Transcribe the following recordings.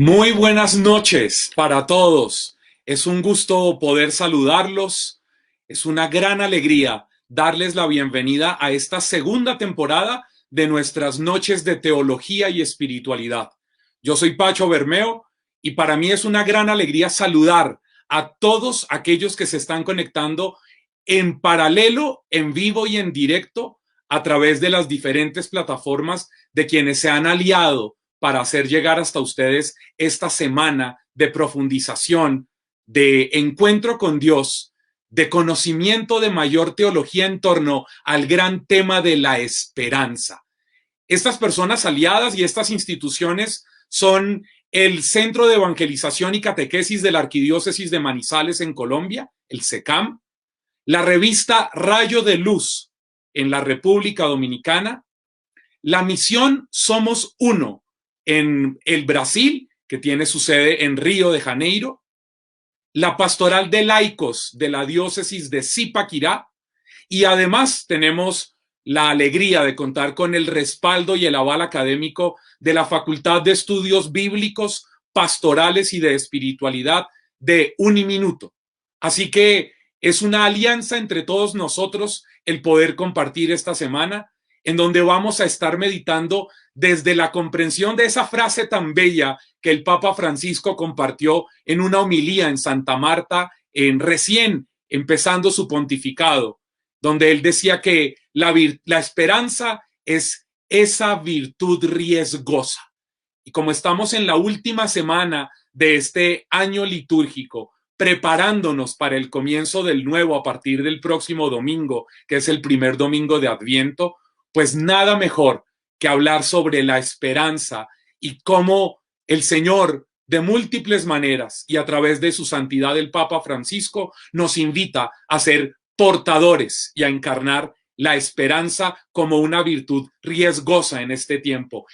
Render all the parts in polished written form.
Muy buenas noches para todos. Es un gusto poder saludarlos. Es una gran alegría darles la bienvenida a esta segunda temporada de nuestras noches de teología y espiritualidad. Yo soy Pacho Bermeo y para mí es una gran alegría saludar a todos aquellos que se están conectando en paralelo, en vivo y en directo a través de las diferentes plataformas de quienes se han aliado para hacer llegar hasta ustedes esta semana de profundización, de encuentro con Dios, de conocimiento de mayor teología en torno al gran tema de la esperanza. Estas personas aliadas y estas instituciones son el Centro de Evangelización y Catequesis de la Arquidiócesis de Manizales en Colombia, el SECAM, la revista Rayo de Luz en la República Dominicana, la misión Somos Uno en el Brasil, que tiene su sede en Río de Janeiro, la Pastoral de Laicos de la Diócesis de Zipaquirá, y además tenemos la alegría de contar con el respaldo y el aval académico de la Facultad de Estudios Bíblicos, Pastorales y de Espiritualidad de Uniminuto. Así que es una alianza entre todos nosotros el poder compartir esta semana, en donde vamos a estar meditando desde la comprensión de esa frase tan bella que el Papa Francisco compartió en una homilía en Santa Marta, recién empezando su pontificado, donde él decía que la esperanza es esa virtud riesgosa. Y como estamos en la última semana de este año litúrgico, preparándonos para el comienzo del nuevo a partir del próximo domingo, que es el primer domingo de Adviento, pues nada mejor que hablar sobre la esperanza y cómo el Señor, de múltiples maneras y a través de su santidad el Papa Francisco, nos invita a ser portadores y a encarnar la esperanza como una virtud riesgosa en este tiempo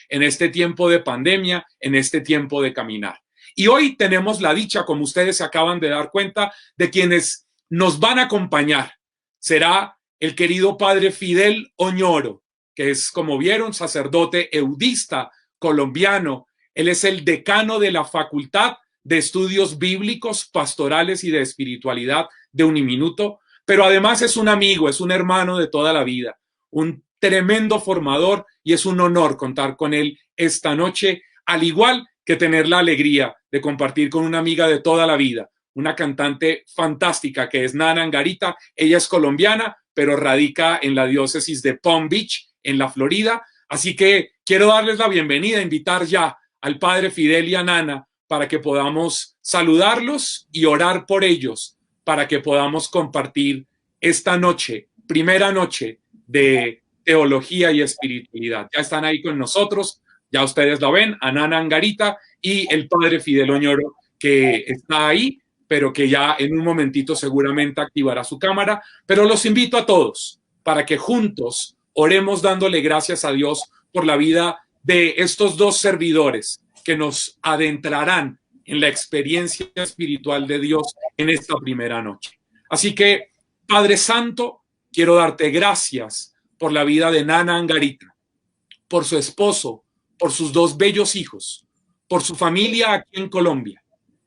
de pandemia, en este tiempo de caminar. Y hoy tenemos la dicha, como ustedes se acaban de dar cuenta, de quienes nos van a acompañar. Será el querido padre Fidel Oñoro, que es, como vieron, sacerdote eudista colombiano. Él es el decano de la Facultad de Estudios Bíblicos, Pastorales y de Espiritualidad de Uniminuto, pero además es un amigo, es un hermano de toda la vida, un tremendo formador, y es un honor contar con él esta noche, al igual que tener la alegría de compartir con una amiga de toda la vida, una cantante fantástica que es Nana Angarita. Ella es colombiana, pero radica en la diócesis de Palm Beach, en la Florida. Así que quiero darles la bienvenida, invitar ya al padre Fidel y a Nana para que podamos saludarlos y orar por ellos, para que podamos compartir esta noche, primera noche de teología y espiritualidad. Ya están ahí con nosotros, ya ustedes lo ven, a Nana Angarita y el padre Fidel Oñoro, que está ahí, pero que ya en un momentito seguramente activará su cámara. Pero los invito a todos para que juntos oremos dándole gracias a Dios por la vida de estos dos servidores que nos adentrarán en la experiencia espiritual de Dios en esta primera noche. Así que, Padre Santo, quiero darte gracias por la vida de Nana Angarita, por su esposo, por sus dos bellos hijos, por su familia aquí en Colombia.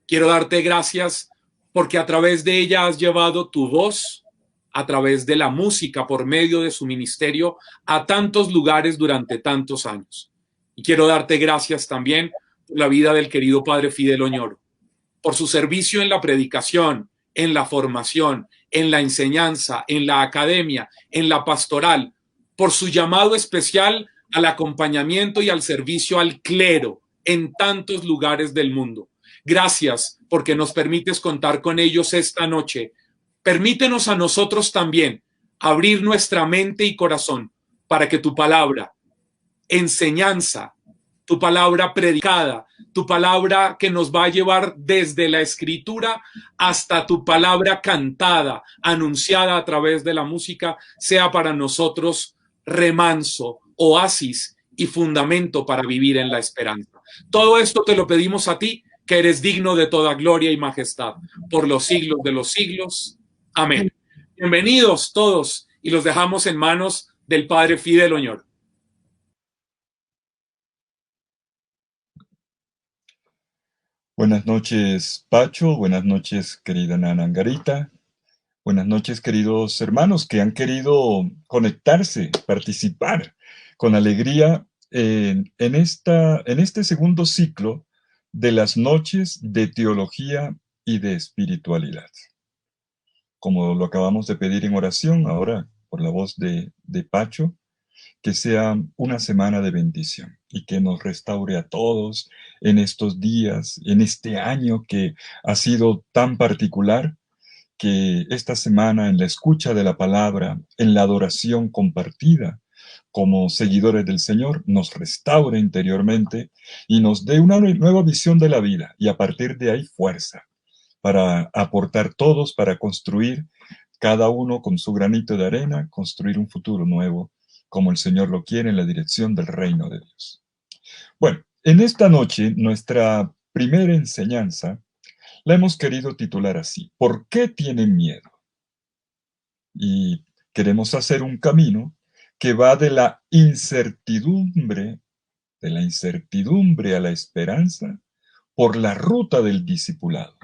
Quiero darte gracias porque a través de ella has llevado tu voz, a través de la música, por medio de su ministerio, a tantos lugares durante tantos años. Y quiero darte gracias también por la vida del querido padre Fidel Oñoro, por su servicio en la predicación, en la formación, en la enseñanza, en la academia, en la pastoral, por su llamado especial al acompañamiento y al servicio al clero en tantos lugares del mundo. Gracias porque nos permites contar con ellos esta noche. Permítenos a nosotros también abrir nuestra mente y corazón para que tu palabra, enseñanza, tu palabra predicada, tu palabra que nos va a llevar desde la escritura hasta tu palabra cantada, anunciada a través de la música, sea para nosotros remanso, oasis y fundamento para vivir en la esperanza. Todo esto te lo pedimos a ti, que eres digno de toda gloria y majestad, por los siglos de los siglos. Amén. Bienvenidos todos y los dejamos en manos del padre Fidel Oñoro. Buenas noches, Pacho. Buenas noches, querida Nana Angarita. Buenas noches, queridos hermanos que han querido conectarse, participar con alegría en este segundo ciclo de las noches de teología y de espiritualidad. Como lo acabamos de pedir en oración, ahora por la voz de Pacho, que sea una semana de bendición y que nos restaure a todos en estos días, en este año que ha sido tan particular, que esta semana en la escucha de la palabra, en la adoración compartida como seguidores del Señor, nos restaure interiormente y nos dé una nueva visión de la vida y a partir de ahí fuerza para aportar todos, para construir cada uno con su granito de arena, construir un futuro nuevo como el Señor lo quiere en la dirección del reino de Dios. Bueno, en esta noche nuestra primera enseñanza la hemos querido titular así: ¿por qué tienen miedo? Y queremos hacer un camino que va de la incertidumbre a la esperanza, por la ruta del discipulado.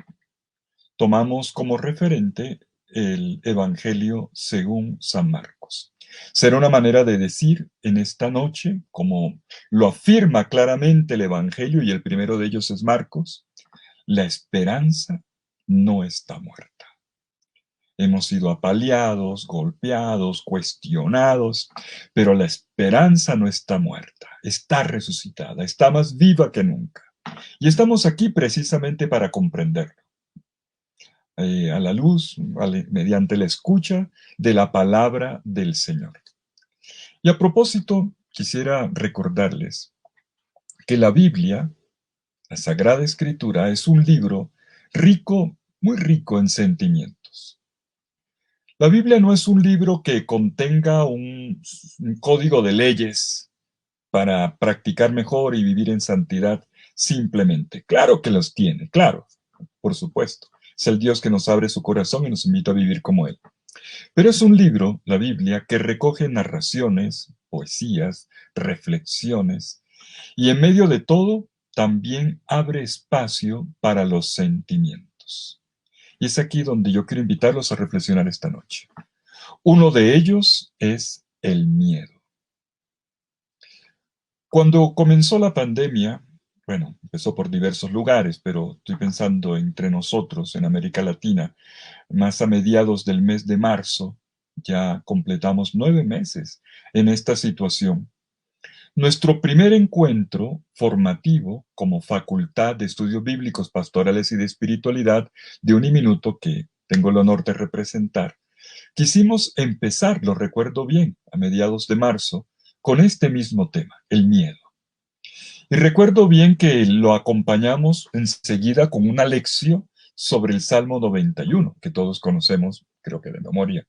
Tomamos como referente el Evangelio según San Marcos. Será una manera de decir en esta noche, como lo afirma claramente el Evangelio, y el primero de ellos es Marcos: la esperanza no está muerta. Hemos sido apaleados, golpeados, cuestionados, pero la esperanza no está muerta, está resucitada, está más viva que nunca. Y estamos aquí precisamente para comprenderlo, a la luz, mediante la escucha de la palabra del Señor. Y a propósito, quisiera recordarles que la Biblia, la Sagrada Escritura, es un libro rico, muy rico en sentimientos. La Biblia no es un libro que contenga un código de leyes para practicar mejor y vivir en santidad simplemente. Claro que los tiene, claro, por supuesto. Es el Dios que nos abre su corazón y nos invita a vivir como Él. Pero es un libro, la Biblia, que recoge narraciones, poesías, reflexiones, y en medio de todo también abre espacio para los sentimientos. Y es aquí donde yo quiero invitarlos a reflexionar esta noche. Uno de ellos es el miedo. Cuando comenzó la pandemia, bueno, empezó por diversos lugares, pero estoy pensando entre nosotros en América Latina, más a mediados del mes de marzo, ya completamos 9 meses en esta situación. Nuestro primer encuentro formativo como Facultad de Estudios Bíblicos, Pastorales y de Espiritualidad de Uniminuto, que tengo el honor de representar, quisimos empezar, lo recuerdo bien, a mediados de marzo, con este mismo tema, el miedo. Y recuerdo bien que lo acompañamos enseguida con una lección sobre el Salmo 91, que todos conocemos, creo que de memoria.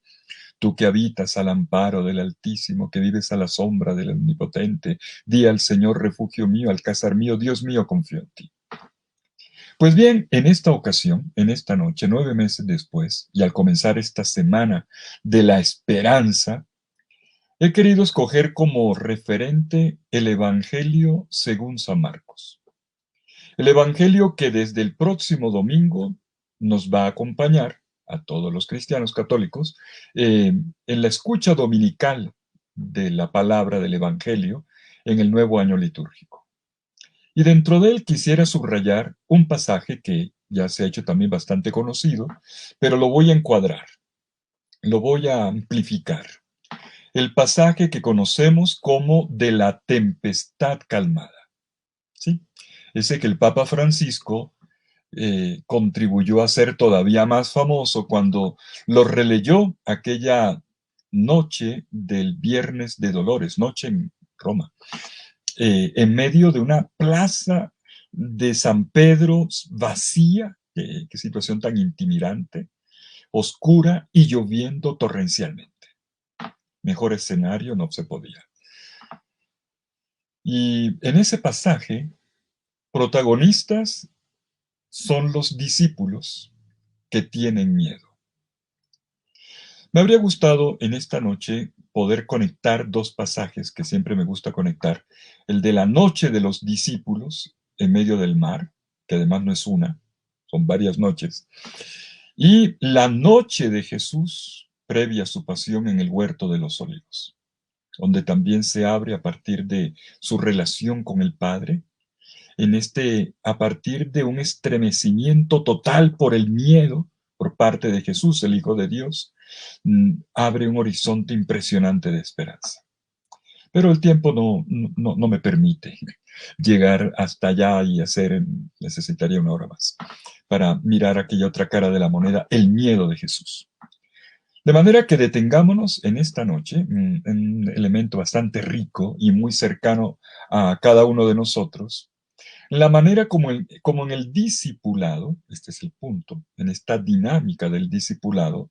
Tú que habitas al amparo del Altísimo, que vives a la sombra del Omnipotente, di al Señor: refugio mío, alcázar mío, Dios mío, confío en ti. Pues bien, en esta ocasión, en esta noche, 9 meses después, y al comenzar esta semana de la esperanza, he querido escoger como referente el Evangelio según San Marcos. El Evangelio que desde el próximo domingo nos va a acompañar a todos los cristianos católicos en la escucha dominical de la palabra del Evangelio en el nuevo año litúrgico. Y dentro de él quisiera subrayar un pasaje que ya se ha hecho también bastante conocido, pero lo voy a encuadrar, lo voy a amplificar. El pasaje que conocemos como de la tempestad calmada. ¿Sí? Ese que el Papa Francisco contribuyó a ser todavía más famoso cuando lo releyó aquella noche del Viernes de Dolores, noche en Roma, en medio de una plaza de San Pedro vacía, qué situación tan intimidante, oscura y lloviendo torrencialmente. Mejor escenario no se podía. Y en ese pasaje, protagonistas son los discípulos que tienen miedo. Me habría gustado en esta noche poder conectar dos pasajes que siempre me gusta conectar: el de la noche de los discípulos en medio del mar, que además no es una, son varias noches, y la noche de Jesús previa a su pasión en el huerto de los olivos, donde también se abre a partir de su relación con el Padre, a partir de un estremecimiento total por el miedo por parte de Jesús, el Hijo de Dios, abre un horizonte impresionante de esperanza. Pero el tiempo no me permite llegar hasta allá y necesitaría una hora más para mirar aquella otra cara de la moneda, el miedo de Jesús. De manera que detengámonos en esta noche, en un elemento bastante rico y muy cercano a cada uno de nosotros, la manera como en el discipulado, este es el punto, en esta dinámica del discipulado,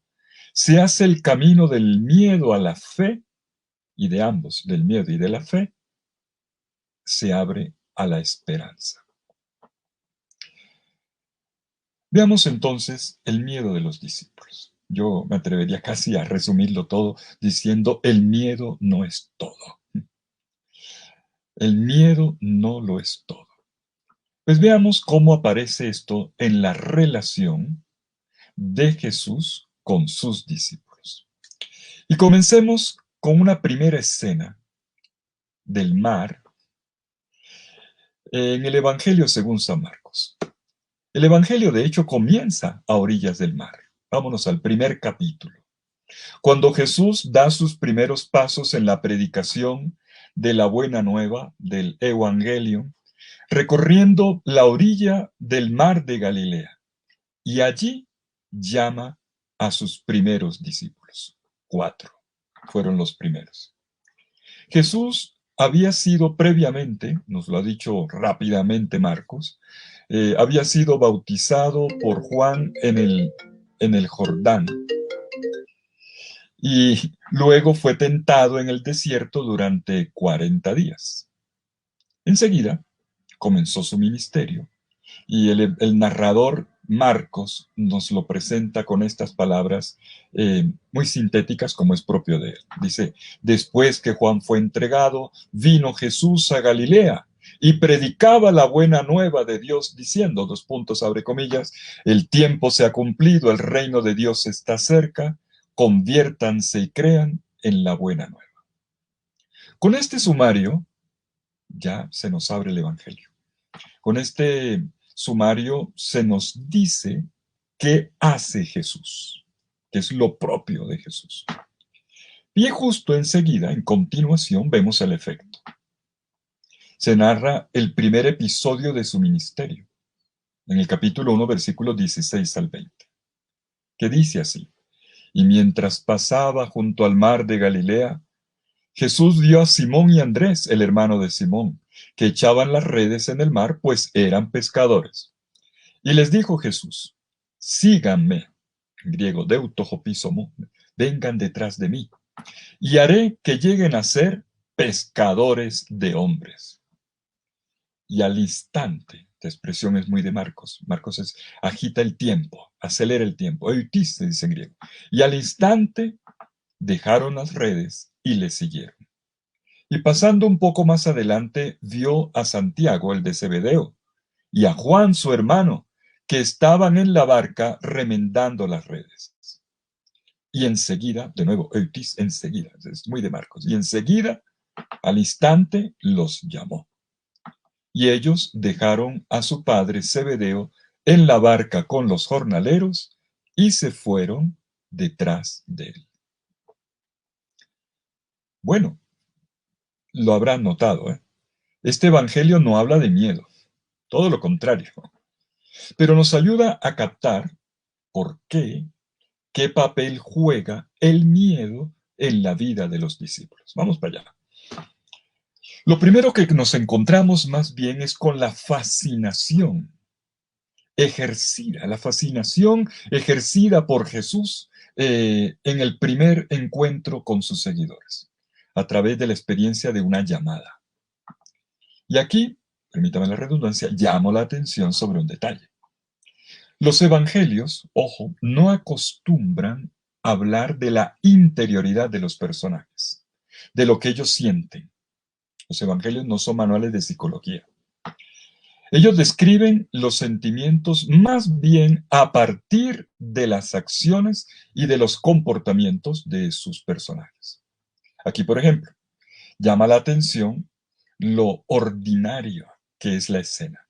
se hace el camino del miedo a la fe, y de ambos, del miedo y de la fe, se abre a la esperanza. Veamos entonces el miedo de los discípulos. Yo me atrevería casi a resumirlo todo diciendo, el miedo no es todo. El miedo no lo es todo. Pues veamos cómo aparece esto en la relación de Jesús con sus discípulos. Y comencemos con una primera escena del mar en el Evangelio según San Marcos. El Evangelio, de hecho, comienza a orillas del mar. Vámonos al primer capítulo. Cuando Jesús da sus primeros pasos en la predicación de la buena nueva, del Evangelio, recorriendo la orilla del mar de Galilea, y allí llama a sus primeros discípulos. 4 fueron los primeros. Jesús había sido previamente, nos lo ha dicho rápidamente Marcos, había sido bautizado por Juan en el Jordán y luego fue tentado en el desierto durante 40 días. Enseguida comenzó su ministerio y el narrador Marcos nos lo presenta con estas palabras muy sintéticas como es propio de él. Dice, después que Juan fue entregado, vino Jesús a Galilea y predicaba la buena nueva de Dios diciendo, dos puntos, abre comillas, el tiempo se ha cumplido, el reino de Dios está cerca, conviértanse y crean en la buena nueva. Con este sumario ya se nos abre el Evangelio. Con este sumario se nos dice qué hace Jesús, que es lo propio de Jesús. Y justo enseguida, en continuación, vemos el efecto. Se narra el primer episodio de su ministerio, en el capítulo 1, versículos 16 al 20, que dice así, y mientras pasaba junto al mar de Galilea, Jesús vio a Simón y Andrés, el hermano de Simón, que echaban las redes en el mar, pues eran pescadores. Y les dijo Jesús, síganme, en griego deutohopisomo, vengan detrás de mí, y haré que lleguen a ser pescadores de hombres. Y al instante, esta expresión es muy de Marcos, agita el tiempo, acelera el tiempo, eutis se dice en griego, y al instante dejaron las redes y le siguieron. Y pasando un poco más adelante, vio a Santiago, el de Zebedeo, y a Juan, su hermano, que estaban en la barca remendando las redes. Y enseguida, de nuevo, eutis, enseguida, es muy de Marcos, y enseguida, al instante, los llamó. Y ellos dejaron a su padre Zebedeo en la barca con los jornaleros y se fueron detrás de él. Bueno, lo habrán notado, ¿eh? Este evangelio no habla de miedo, todo lo contrario, pero nos ayuda a captar por qué papel juega el miedo en la vida de los discípulos. Vamos para allá. Lo primero que nos encontramos más bien es con la fascinación ejercida por Jesús en el primer encuentro con sus seguidores, a través de la experiencia de una llamada. Y aquí, permítame la redundancia, llamo la atención sobre un detalle. Los evangelios, ojo, no acostumbran a hablar de la interioridad de los personajes, de lo que ellos sienten. Los evangelios no son manuales de psicología. Ellos describen los sentimientos más bien a partir de las acciones y de los comportamientos de sus personajes. Aquí, por ejemplo, llama la atención lo ordinario que es la escena.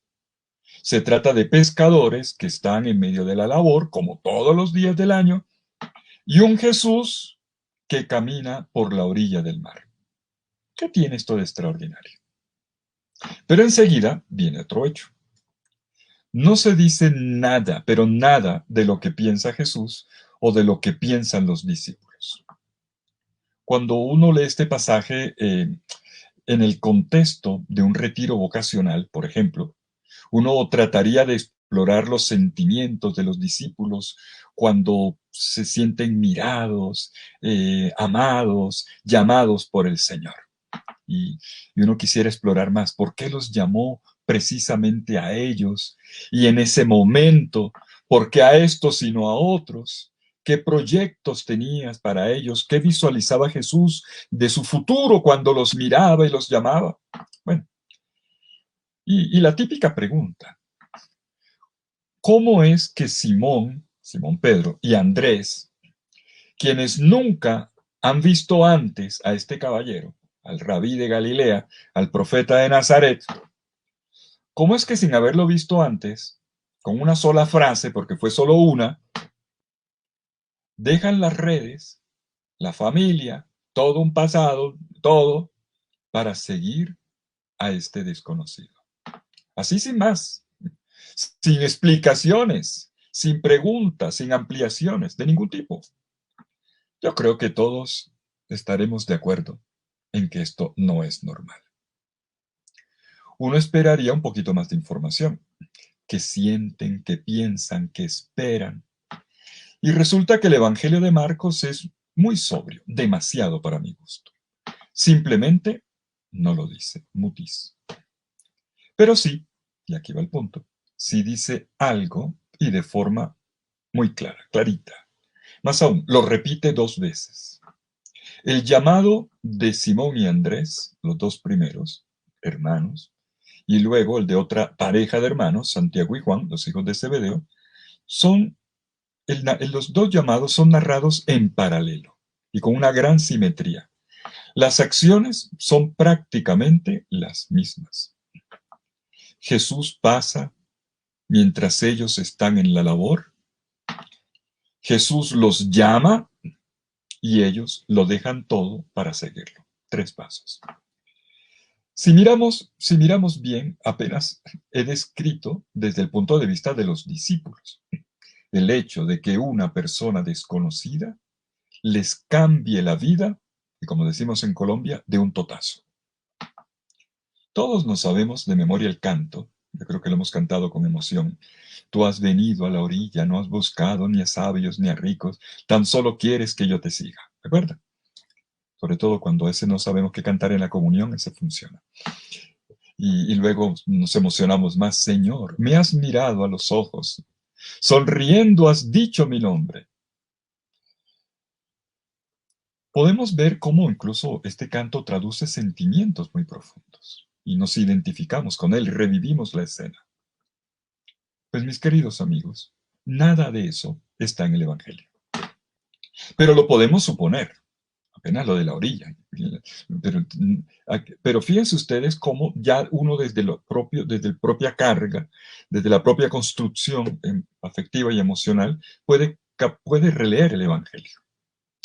Se trata de pescadores que están en medio de la labor, como todos los días del año, y un Jesús que camina por la orilla del mar. ¿Qué tiene esto de extraordinario? Pero enseguida viene otro hecho. No se dice nada, pero nada de lo que piensa Jesús o de lo que piensan los discípulos. Cuando uno lee este pasaje en el contexto de un retiro vocacional, por ejemplo, uno trataría de explorar los sentimientos de los discípulos cuando se sienten mirados, amados, llamados por el Señor. Y uno quisiera explorar más por qué los llamó precisamente a ellos y en ese momento, por qué a estos y no a otros, qué proyectos tenías para ellos, qué visualizaba Jesús de su futuro cuando los miraba y los llamaba. Bueno, y la típica pregunta, ¿cómo es que Simón Pedro y Andrés, quienes nunca han visto antes a este caballero, al rabí de Galilea, al profeta de Nazaret, cómo es que sin haberlo visto antes, con una sola frase, porque fue solo una, dejan las redes, la familia, todo un pasado, todo, para seguir a este desconocido? Así sin más, sin explicaciones, sin preguntas, sin ampliaciones de ningún tipo. Yo creo que todos estaremos de acuerdo en que esto no es normal. Uno esperaría un poquito más de información, que sienten, que piensan, que esperan. Y resulta que el Evangelio de Marcos es muy sobrio, demasiado para mi gusto. Simplemente no lo dice, mutis. Pero sí, y aquí va el punto, sí dice algo y de forma muy clara, clarita. Más aún, lo repite 2 veces. El llamado de Simón y Andrés, los 2 primeros hermanos, y luego el de otra pareja de hermanos, Santiago y Juan, los hijos de Zebedeo, son, los 2 llamados son narrados en paralelo y con una gran simetría. Las acciones son prácticamente las mismas. Jesús pasa mientras ellos están en la labor. Jesús los llama y ellos lo dejan todo para seguirlo. 3 pasos. Si miramos bien, apenas he descrito desde el punto de vista de los discípulos el hecho de que una persona desconocida les cambie la vida, y como decimos en Colombia, de un totazo. Todos nos sabemos de memoria el canto, yo creo que lo hemos cantado con emoción. Tú has venido a la orilla, no has buscado ni a sabios ni a ricos, tan solo quieres que yo te siga. ¿Recuerda? Sobre todo cuando a veces no sabemos qué cantar en la comunión, ese funciona. Y luego nos emocionamos más, Señor, me has mirado a los ojos, sonriendo has dicho mi nombre. Podemos ver cómo incluso este canto traduce sentimientos muy profundos y nos identificamos con él, revivimos la escena. Pues mis queridos amigos, nada de eso está en el Evangelio. Pero lo podemos suponer, apenas lo de la orilla. Pero fíjense ustedes cómo ya uno desde la propia carga, desde la propia construcción afectiva y emocional, puede releer el Evangelio.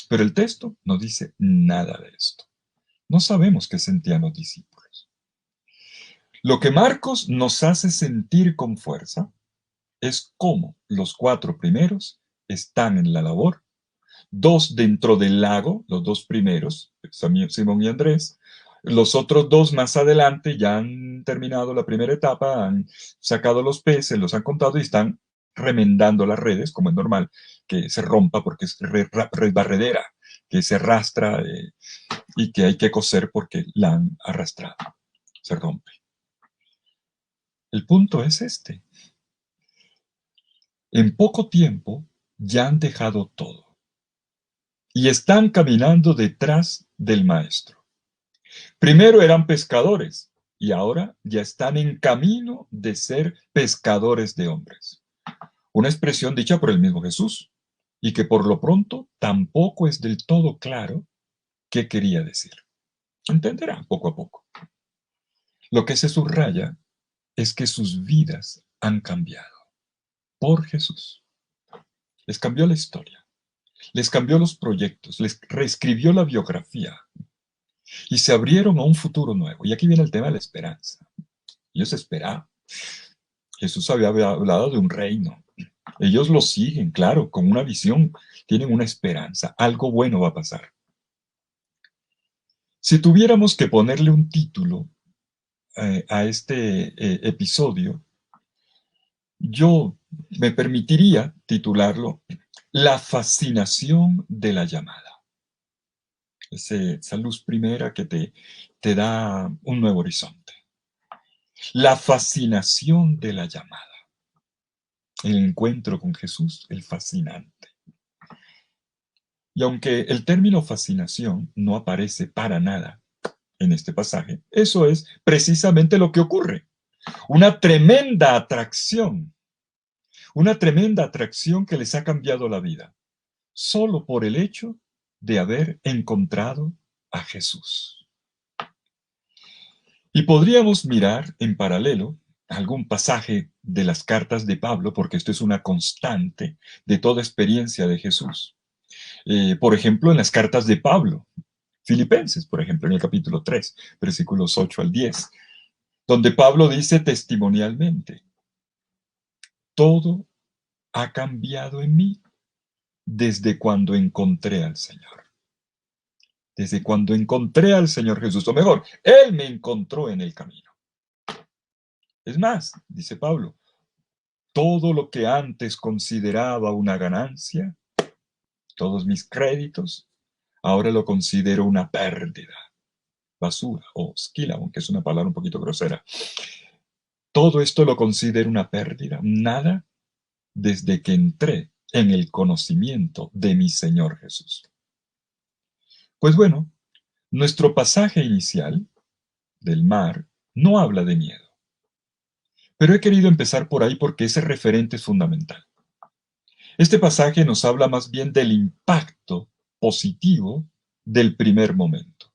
Pero el texto no dice nada de esto. No sabemos qué sentían los discípulos. Lo que Marcos nos hace sentir con fuerza es cómo los 4 primeros están en la labor, 2 dentro del lago, los 2 primeros, Simón y Andrés, los otros 2 más adelante ya han terminado la primera etapa, han sacado los peces, los han contado y están remendando las redes, como es normal que se rompa porque es red barredera, que se arrastra y que hay que coser porque la han arrastrado, se rompe. El punto es este. En poco tiempo ya han dejado todo y están caminando detrás del maestro. Primero eran pescadores y ahora ya están en camino de ser pescadores de hombres. Una expresión dicha por el mismo Jesús, y que por lo pronto tampoco es del todo claro qué quería decir. Entenderá poco a poco. Lo que se subraya es que sus vidas han cambiado por Jesús. Les cambió la historia, les cambió los proyectos, les reescribió la biografía y se abrieron a un futuro nuevo. Y aquí viene el tema de la esperanza. Ellos esperaban. Jesús había hablado de un reino. Ellos lo siguen, claro, con una visión, tienen una esperanza, algo bueno va a pasar. Si tuviéramos que ponerle un título a este episodio, yo me permitiría titularlo La fascinación de la llamada. Esa luz primera que te da un nuevo horizonte. La fascinación de la llamada. El encuentro con Jesús, el fascinante. Y aunque el término fascinación no aparece para nada en este pasaje, eso es precisamente lo que ocurre. Una tremenda atracción que les ha cambiado la vida, solo por el hecho de haber encontrado a Jesús. Y podríamos mirar en paralelo algún pasaje de las cartas de Pablo, porque esto es una constante de toda experiencia de Jesús. Por ejemplo, en las cartas de Pablo, Filipenses, por ejemplo, en el capítulo 3, versículos 8 al 10, donde Pablo dice testimonialmente, todo ha cambiado en mí desde cuando encontré al Señor. Desde cuando encontré al Señor Jesús, o mejor, Él me encontró en el camino. Es más, dice Pablo, todo lo que antes consideraba una ganancia, todos mis créditos, ahora lo considero una pérdida, basura o skila, aunque es una palabra un poquito grosera. Todo esto lo considero una pérdida, nada, desde que entré en el conocimiento de mi Señor Jesús. Pues bueno, nuestro pasaje inicial del mar no habla de miedo, pero he querido empezar por ahí porque ese referente es fundamental. Este pasaje nos habla más bien del impacto positivo del primer momento.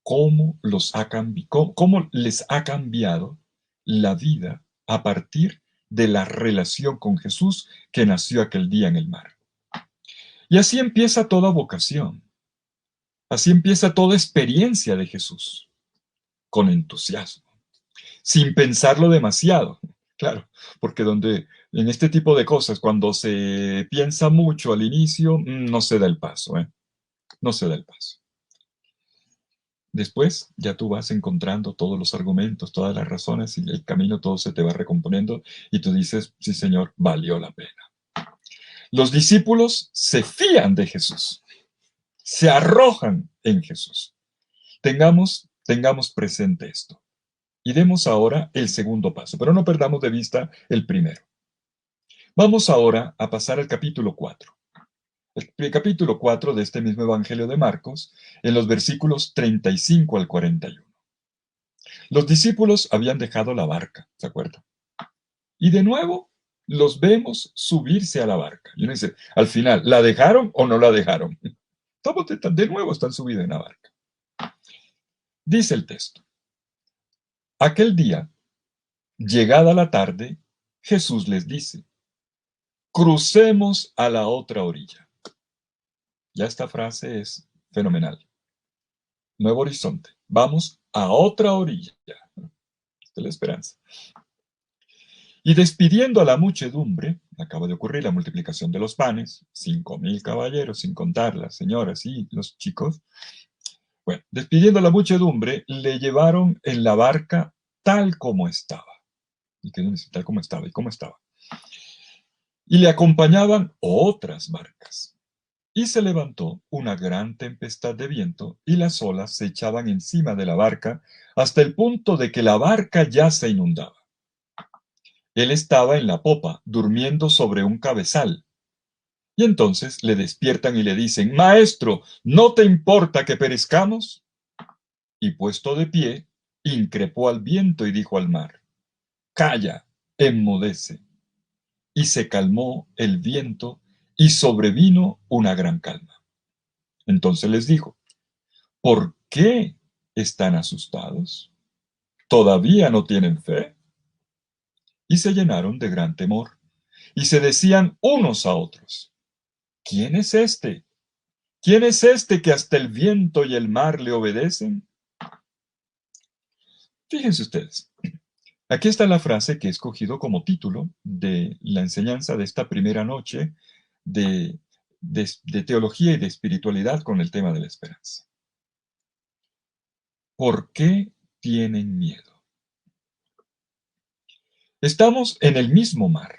Cómo les ha cambiado la vida a partir de la relación con Jesús que nació aquel día en el mar. Y así empieza toda vocación. Así empieza toda experiencia de Jesús, con entusiasmo, sin pensarlo demasiado. Claro, porque en este tipo de cosas, cuando se piensa mucho al inicio, no se da el paso, no se da el paso. Después ya tú vas encontrando todos los argumentos, todas las razones y el camino todo se te va recomponiendo y tú dices, sí Señor, valió la pena. Los discípulos se fían de Jesús, se arrojan en Jesús. Tengamos presente esto. Y demos ahora el segundo paso, pero no perdamos de vista el primero. Vamos ahora a pasar al capítulo 4. El capítulo 4 de este mismo Evangelio de Marcos, en los versículos 35 al 41. Los discípulos habían dejado la barca, ¿se acuerdan? Y de nuevo los vemos subirse a la barca. Y uno dice, al final, ¿la dejaron o no la dejaron? De nuevo están subidos en la barca. Dice el texto. Aquel día, llegada la tarde, Jesús les dice, crucemos a la otra orilla. Ya esta frase es fenomenal. Nuevo horizonte. Vamos a otra orilla. Esta es la esperanza. Y despidiendo a la muchedumbre, acaba de ocurrir la multiplicación de los panes, 5,000 caballeros, sin contar las señoras y los chicos. Bueno, despidiendo a la muchedumbre, le llevaron en la barca tal como estaba. ¿Y qué dice? Tal como estaba. ¿Y cómo estaba? Y le acompañaban otras barcas. Y se levantó una gran tempestad de viento y las olas se echaban encima de la barca hasta el punto de que la barca ya se inundaba. Él estaba en la popa, durmiendo sobre un cabezal. Y entonces le despiertan y le dicen, Maestro, ¿no te importa que perezcamos? Y puesto de pie, increpó al viento y dijo al mar: calla, enmudece. Y se calmó el viento y sobrevino una gran calma. Entonces les dijo: ¿por qué están asustados? ¿Todavía no tienen fe? Y se llenaron de gran temor y se decían unos a otros: ¿quién es este? ¿Quién es este que hasta el viento y el mar le obedecen? Fíjense ustedes, aquí está la frase que he escogido como título de la enseñanza de esta primera noche de teología y de espiritualidad con el tema de la esperanza. ¿Por qué tienen miedo? Estamos en el mismo mar,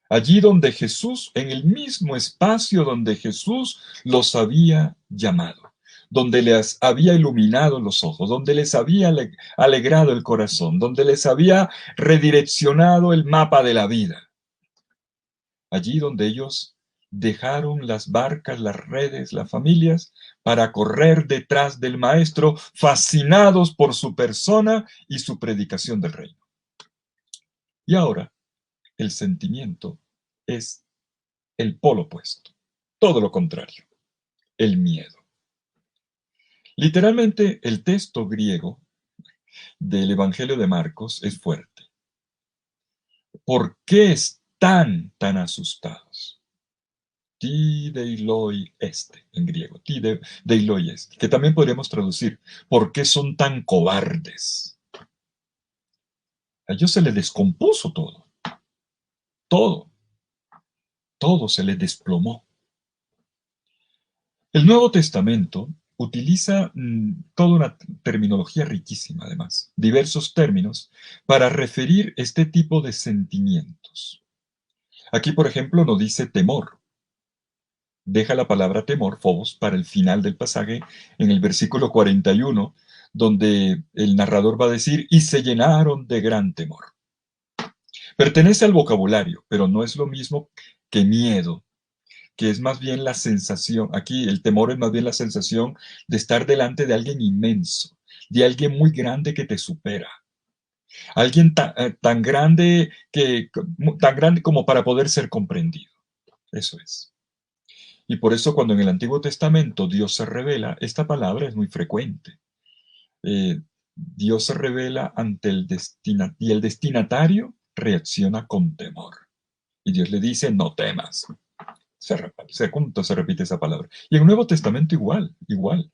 allí donde Jesús, en el mismo espacio donde Jesús los había llamado, donde les había iluminado los ojos, donde les había alegrado el corazón, donde les había redireccionado el mapa de la vida. Allí donde ellos dejaron las barcas, las redes, las familias, para correr detrás del Maestro, fascinados por su persona y su predicación del reino. Y ahora el sentimiento es el polo opuesto, todo lo contrario, el miedo. Literalmente, el texto griego del Evangelio de Marcos es fuerte. ¿Por qué están tan asustados? Ti deiloi este, en griego, ti deiloi este, que también podríamos traducir: ¿por qué son tan cobardes? A ellos se les descompuso todo, todo, todo se les desplomó. El Nuevo Testamento utiliza toda una terminología riquísima, además, diversos términos para referir este tipo de sentimientos. Aquí, por ejemplo, no dice temor. Deja la palabra temor, phobos, para el final del pasaje, en el versículo 41, donde el narrador va a decir: y se llenaron de gran temor. Pertenece al vocabulario, pero no es lo mismo que miedo, que es más bien la sensación, aquí el temor es más bien la sensación de estar delante de alguien inmenso, de alguien muy grande que te supera, alguien tan grande tan grande como para poder ser comprendido. Eso es. Y por eso cuando en el Antiguo Testamento Dios se revela, esta palabra es muy frecuente. Dios se revela ante el destinatario y el destinatario reacciona con temor. Y Dios le dice: no temas. Se repite esa palabra. Y en el Nuevo Testamento igual, igual.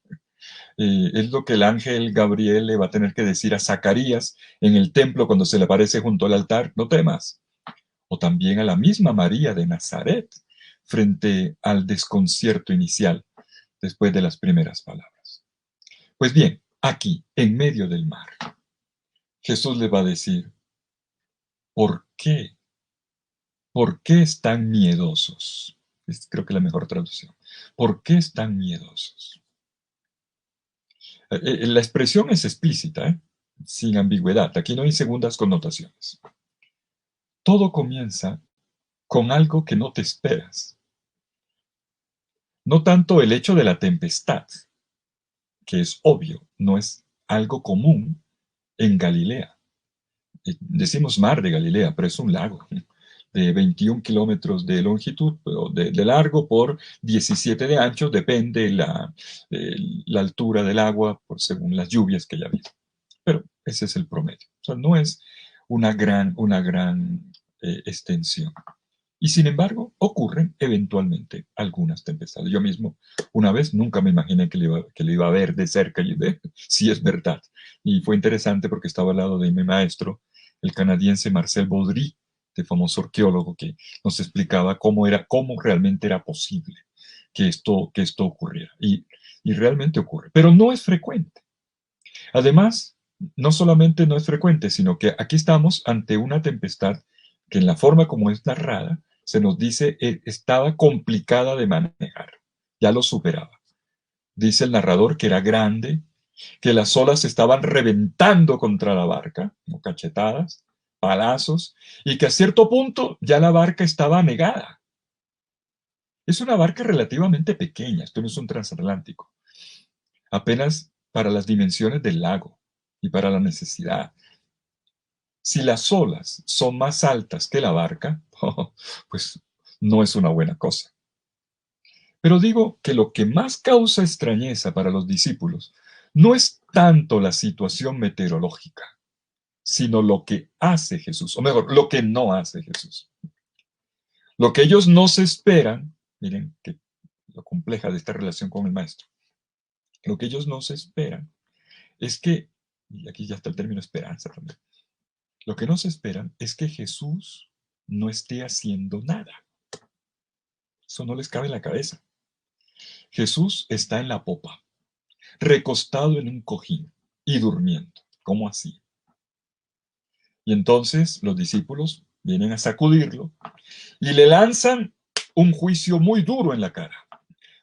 Es lo que el ángel Gabriel le va a tener que decir a Zacarías en el templo cuando se le aparece junto al altar: no temas. O también a la misma María de Nazaret frente al desconcierto inicial después de las primeras palabras. Pues bien, aquí, en medio del mar, Jesús le va a decir: ¿por qué? ¿Por qué están miedosos? Es creo que la mejor traducción. ¿Por qué están miedosos? La expresión es explícita, sin ambigüedad. Aquí no hay segundas connotaciones. Todo comienza con algo que no te esperas. No tanto el hecho de la tempestad, que es obvio, no es algo común en Galilea. Decimos mar de Galilea, pero es un lago de 21 kilómetros de longitud, de largo por 17 de ancho, depende la altura del agua según las lluvias que haya habido. Pero ese es el promedio. O sea, no es una gran extensión. Y sin embargo, ocurren eventualmente algunas tempestades. Yo mismo, una vez, nunca me imaginé que le iba a ver de cerca y ver si es verdad. Y fue interesante porque estaba al lado de mi maestro, el canadiense Marcel Baudry, de famoso arqueólogo, que nos explicaba cómo realmente era posible que esto ocurriera. Y realmente ocurre. Pero no es frecuente. Además, no solamente no es frecuente, sino que aquí estamos ante una tempestad que en la forma como es narrada, se nos dice estaba complicada de manejar, ya lo superaba. Dice el narrador que era grande, que las olas estaban reventando contra la barca, como cachetadas, palazos, y que a cierto punto ya la barca estaba anegada. Es una barca relativamente pequeña, esto no es un transatlántico, apenas para las dimensiones del lago. y para la necesidad. Si las olas son más altas que la barca, pues no es una buena cosa. Pero digo que lo que más causa extrañeza para los discípulos no es tanto la situación meteorológica, sino lo que hace Jesús, o mejor, lo que no hace Jesús. Lo que ellos no se esperan, miren que lo compleja de esta relación con el maestro, lo que ellos no se esperan es que, y aquí ya está el término esperanza también, lo que no se esperan es que Jesús no esté haciendo nada. Eso no les cabe en la cabeza. Jesús está en la popa, recostado en un cojín y durmiendo. ¿Cómo así? Y entonces los discípulos vienen a sacudirlo y le lanzan un juicio muy duro en la cara.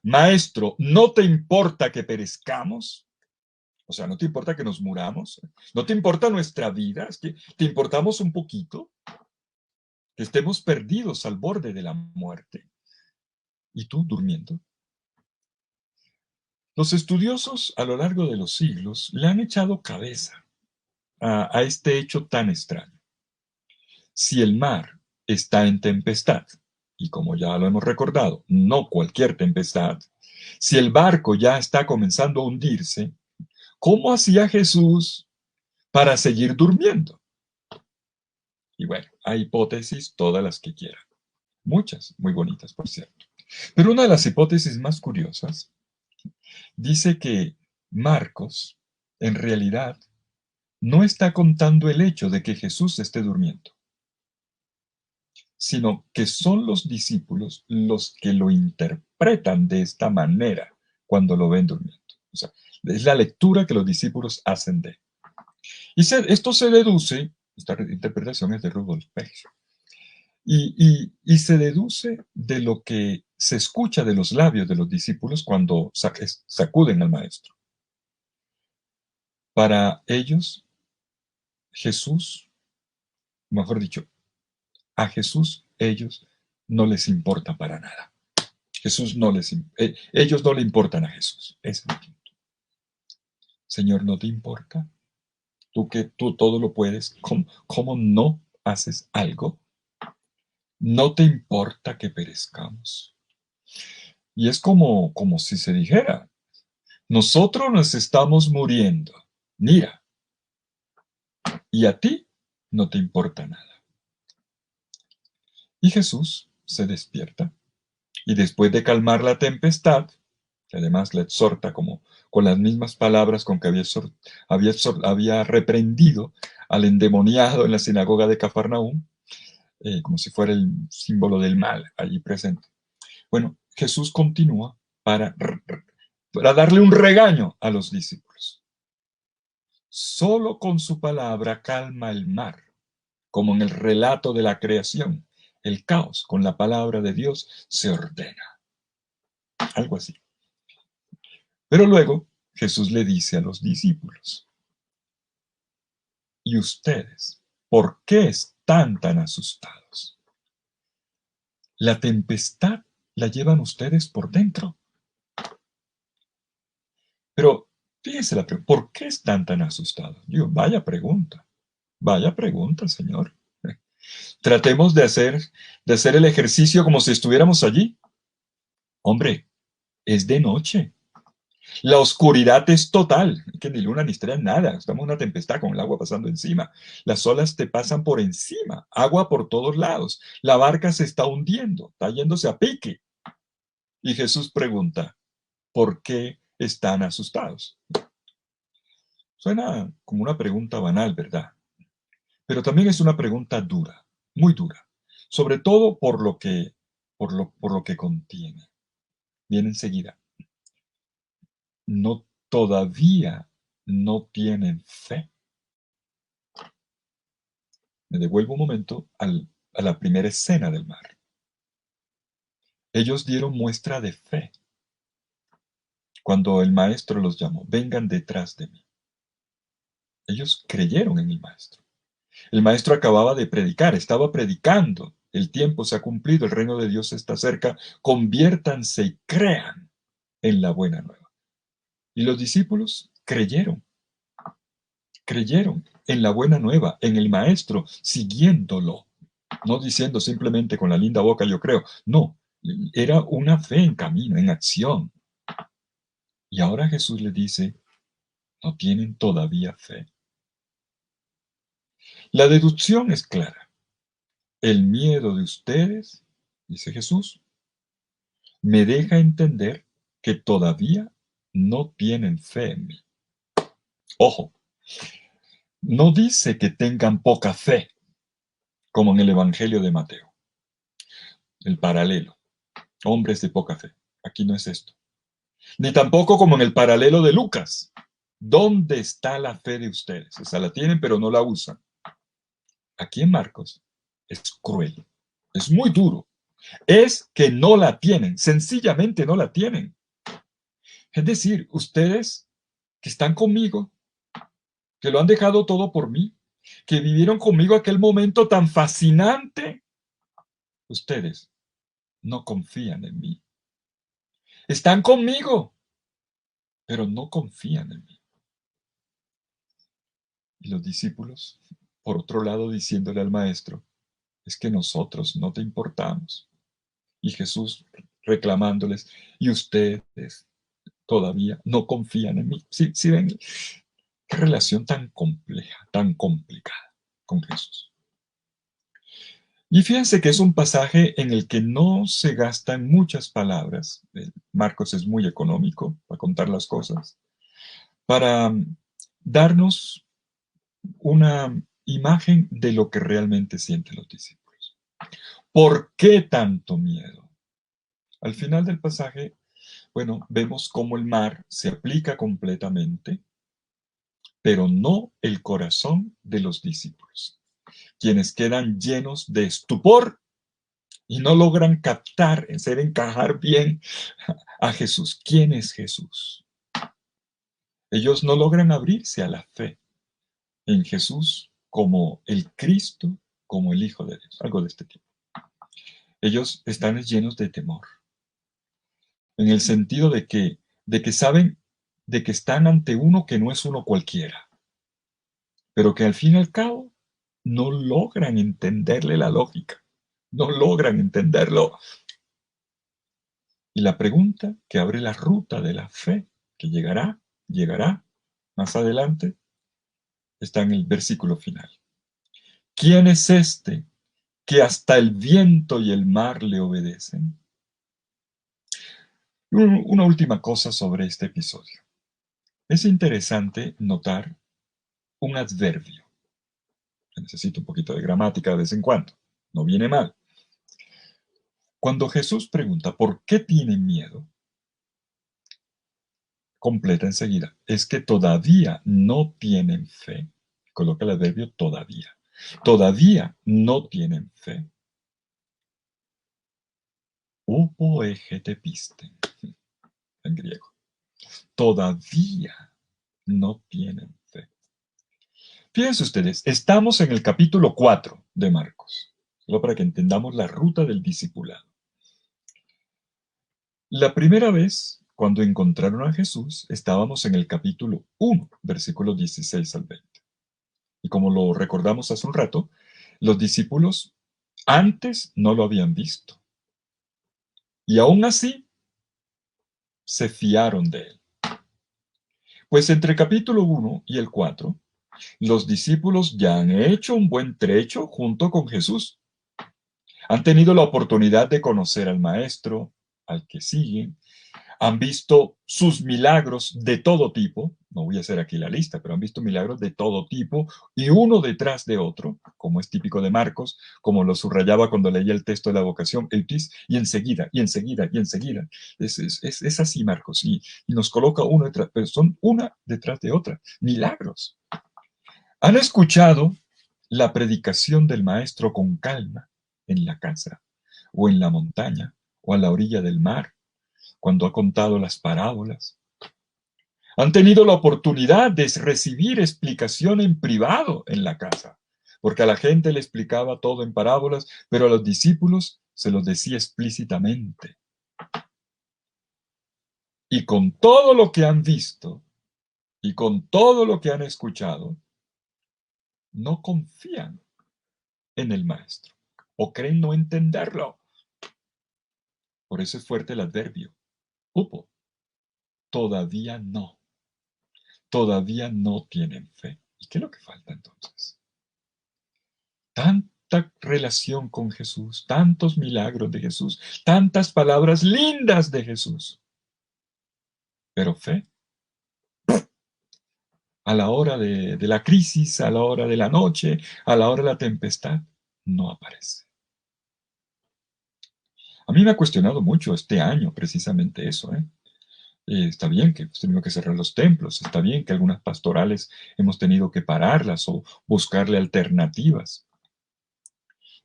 Maestro, ¿no te importa que perezcamos? O sea, ¿no te importa que nos muramos? ¿No te importa nuestra vida? ¿Es que te importamos un poquito? Que estemos perdidos al borde de la muerte. ¿Y tú durmiendo? Los estudiosos a lo largo de los siglos le han echado cabeza a este hecho tan extraño. Si el mar está en tempestad, y como ya lo hemos recordado, no cualquier tempestad, si el barco ya está comenzando a hundirse, ¿cómo hacía Jesús para seguir durmiendo? Y bueno, hay hipótesis todas las que quieran. Muchas, muy bonitas, por cierto. Pero una de las hipótesis más curiosas dice que Marcos, en realidad, no está contando el hecho de que Jesús esté durmiendo, sino que son los discípulos los que lo interpretan de esta manera cuando lo ven durmiendo. O sea, es la lectura que los discípulos hacen de. Y esto se deduce, esta interpretación es de Rudolf Pech, y se deduce de lo que se escucha de los labios de los discípulos cuando sacuden al maestro. Para ellos, Jesús, mejor dicho, a Jesús ellos no les importa para nada. Jesús no ellos no le importan a Jesús. Ese es el punto. Señor, ¿no te importa? Tú que tú todo lo puedes, ¿cómo no haces algo? ¿No te importa que perezcamos? Y es como si se dijera, nosotros nos estamos muriendo, mira, y a ti no te importa nada. Y Jesús se despierta y después de calmar la tempestad, que además le exhorta como con las mismas palabras con que había reprendido al endemoniado en la sinagoga de Cafarnaúm, como si fuera el símbolo del mal allí presente. Bueno, Jesús continúa para darle un regaño a los discípulos. Solo con su palabra calma el mar, como en el relato de la creación. El caos con la palabra de Dios se ordena. Algo así. Pero luego Jesús le dice a los discípulos, ¿y ustedes por qué están tan asustados? La tempestad la llevan ustedes por dentro. Pero fíjense la pregunta, ¿por qué están tan asustados? Digo, vaya pregunta, Señor. Tratemos de hacer el ejercicio como si estuviéramos allí. Hombre, es de noche. La oscuridad es total, que ni luna ni estrella, nada. Estamos en una tempestad con el agua pasando encima. Las olas te pasan por encima, agua por todos lados. La barca se está hundiendo, está yéndose a pique. Y Jesús pregunta, ¿por qué están asustados? Suena como una pregunta banal, ¿verdad? Pero también es una pregunta dura, muy dura, sobre todo por lo que contiene. Viene enseguida. No, todavía no tienen fe. Me devuelvo un momento a la primera escena del mar. Ellos dieron muestra de fe cuando el maestro los llamó, vengan detrás de mí. Ellos creyeron en el maestro. El maestro acababa de predicar, estaba predicando. El tiempo se ha cumplido, el reino de Dios está cerca. Conviértanse y crean en la buena nueva. Y los discípulos creyeron. creyeron en la buena nueva, en el Maestro, siguiéndolo. No diciendo simplemente con la linda boca yo creo. No, era una fe en camino, en acción. Y ahora Jesús le dice, no tienen todavía fe. La deducción es clara. El miedo de ustedes, dice Jesús, me deja entender que todavía no tienen fe en mí. Ojo, no dice que tengan poca fe, como en el Evangelio de Mateo, el paralelo, hombres de poca fe. Aquí no es esto. Ni tampoco como en el paralelo de Lucas. ¿Dónde está la fe de ustedes? Esa la tienen, pero no la usan. Aquí en Marcos es cruel, es muy duro. Es que no la tienen, sencillamente no la tienen. Es decir, ustedes que están conmigo, que lo han dejado todo por mí, que vivieron conmigo aquel momento tan fascinante, ustedes no confían en mí. Están conmigo, pero no confían en mí. Y los discípulos, por otro lado, diciéndole al maestro, es que nosotros no te importamos. Y Jesús reclamándoles, y ustedes todavía no confían en mí. Sí, sí ven, qué relación tan compleja, tan complicada con Jesús. Y fíjense que es un pasaje en el que no se gastan muchas palabras. Marcos es muy económico para contar las cosas, para darnos una imagen de lo que realmente sienten los discípulos. ¿Por qué tanto miedo? Al final del pasaje, bueno, vemos cómo el mar se aplica completamente, pero no el corazón de los discípulos, quienes quedan llenos de estupor y no logran captar, hacer encajar bien a Jesús. ¿Quién es Jesús? Ellos no logran abrirse a la fe en Jesús como el Cristo, como el Hijo de Dios, algo de este tipo. Ellos están llenos de temor, en el sentido de que saben de que están ante uno que no es uno cualquiera, pero que al fin y al cabo no logran entenderle la lógica, no logran entenderlo. Y la pregunta que abre la ruta de la fe, que llegará más adelante, está en el versículo final. ¿Quién es este que hasta el viento y el mar le obedecen? Una última cosa sobre este episodio. Es interesante notar un adverbio. Necesito un poquito de gramática de vez en cuando. No viene mal. Cuando Jesús pregunta ¿por qué tienen miedo? Completa enseguida. Es que todavía no tienen fe. Coloca el adverbio todavía. Todavía no tienen fe. Upo egete pisten, en griego. Todavía no tienen fe. Fíjense ustedes, estamos en el capítulo 4 de Marcos, solo para que entendamos la ruta del discipulado. La primera vez, cuando encontraron a Jesús, estábamos en el capítulo 1, versículos 16 al 20. Y como lo recordamos hace un rato, los discípulos antes no lo habían visto. Y aún así, se fiaron de él. Pues entre el capítulo 1 y el 4, los discípulos ya han hecho un buen trecho junto con Jesús. Han tenido la oportunidad de conocer al Maestro, al que siguen. Han visto sus milagros de todo tipo. No voy a hacer aquí la lista, pero han visto milagros de todo tipo y uno detrás de otro, como es típico de Marcos, como lo subrayaba cuando leía el texto de la vocación, y enseguida, y enseguida, y enseguida. Es así, Marcos, y nos coloca uno detrás, pero son una detrás de otra. Milagros. Han escuchado la predicación del Maestro con calma en la casa, o en la montaña, o a la orilla del mar, cuando ha contado las parábolas. Han tenido la oportunidad de recibir explicación en privado en la casa, porque a la gente le explicaba todo en parábolas, pero a los discípulos se los decía explícitamente. Y con todo lo que han visto, y con todo lo que han escuchado, no confían en el maestro o creen no entenderlo. Por eso es fuerte el adverbio. Upo, todavía no tienen fe. ¿Y qué es lo que falta entonces? Tanta relación con Jesús, tantos milagros de Jesús, tantas palabras lindas de Jesús. Pero fe, a la hora de la crisis, a la hora de la noche, a la hora de la tempestad, no aparece. A mí me ha cuestionado mucho este año precisamente eso, ¿eh? Está bien que hemos tenido que cerrar los templos, está bien que algunas pastorales hemos tenido que pararlas o buscarle alternativas,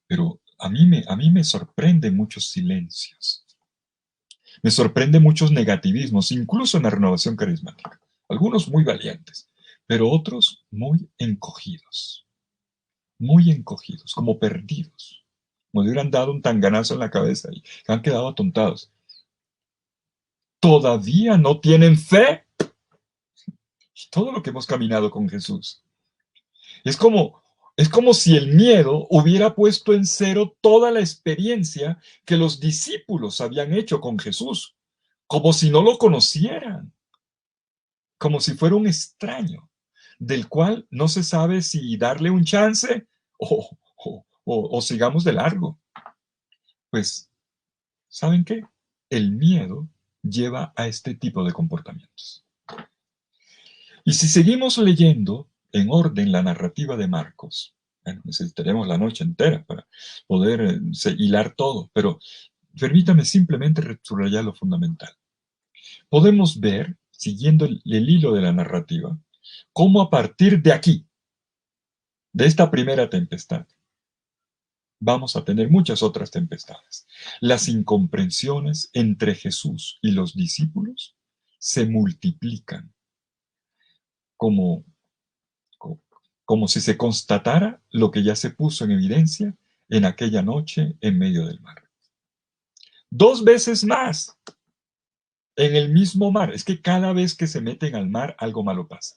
pero a mí me sorprenden muchos silencios, me sorprenden muchos negativismos, incluso en la renovación carismática, algunos muy valientes, pero otros muy encogidos, como perdidos, como le hubieran dado un tanganazo en la cabeza y han quedado atontados. ¿Todavía no tienen fe? Todo lo que hemos caminado con Jesús. Es como, es como si el miedo hubiera puesto en cero toda la experiencia que los discípulos habían hecho con Jesús, como si no lo conocieran, como si fuera un extraño, del cual no se sabe si darle un chance o sigamos de largo. Pues, ¿saben qué? El miedo lleva a este tipo de comportamientos. Y si seguimos leyendo en orden la narrativa de Marcos, bueno, necesitaremos la noche entera para poder hilar todo, pero permítame simplemente subrayar lo fundamental. Podemos ver, siguiendo el hilo de la narrativa, cómo a partir de aquí, de esta primera tempestad, vamos a tener muchas otras tempestades. Las incomprensiones entre Jesús y los discípulos se multiplican como como si se constatara lo que ya se puso en evidencia en aquella noche en medio del mar. 2 veces más en el mismo mar. Es que cada vez que se meten al mar, algo malo pasa.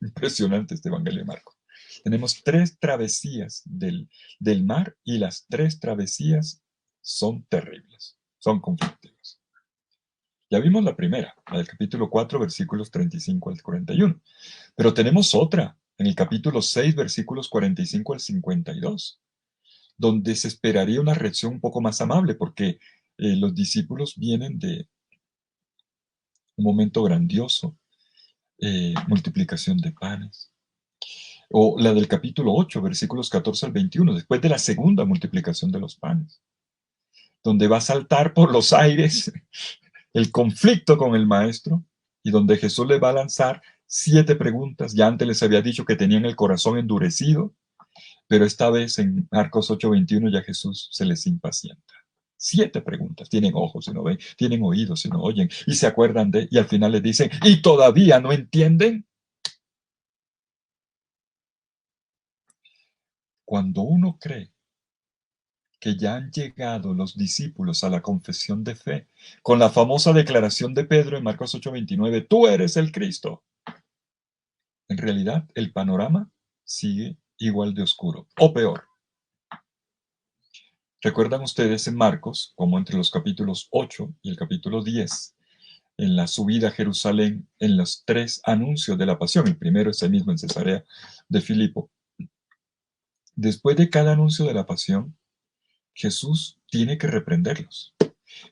Impresionante este Evangelio de Marcos. Tenemos 3 travesías del mar y las 3 travesías son terribles, son conflictivas. Ya vimos la primera, la del capítulo 4, versículos 35 al 41. Pero tenemos otra, en el capítulo 6, versículos 45 al 52, donde se esperaría una reacción un poco más amable, porque los discípulos vienen de un momento grandioso, multiplicación de panes. O la del capítulo 8, versículos 14 al 21, después de la segunda multiplicación de los panes, donde va a saltar por los aires el conflicto con el maestro y donde Jesús le va a lanzar 7 preguntas. Ya antes les había dicho que tenían el corazón endurecido, pero esta vez en Marcos 8:21 ya Jesús se les impacienta. 7 preguntas. Tienen ojos y no ven, tienen oídos y no oyen, y se acuerdan y al final les dicen, ¿y todavía no entienden? Cuando uno cree que ya han llegado los discípulos a la confesión de fe, con la famosa declaración de Pedro en Marcos 8:29, tú eres el Cristo. En realidad, el panorama sigue igual de oscuro, o peor. ¿Recuerdan ustedes en Marcos, como entre los capítulos 8 y el capítulo 10, en la subida a Jerusalén, en los 3 anuncios de la pasión? El primero es el mismo en Cesarea de Filipo. Después de cada anuncio de la pasión, Jesús tiene que reprenderlos.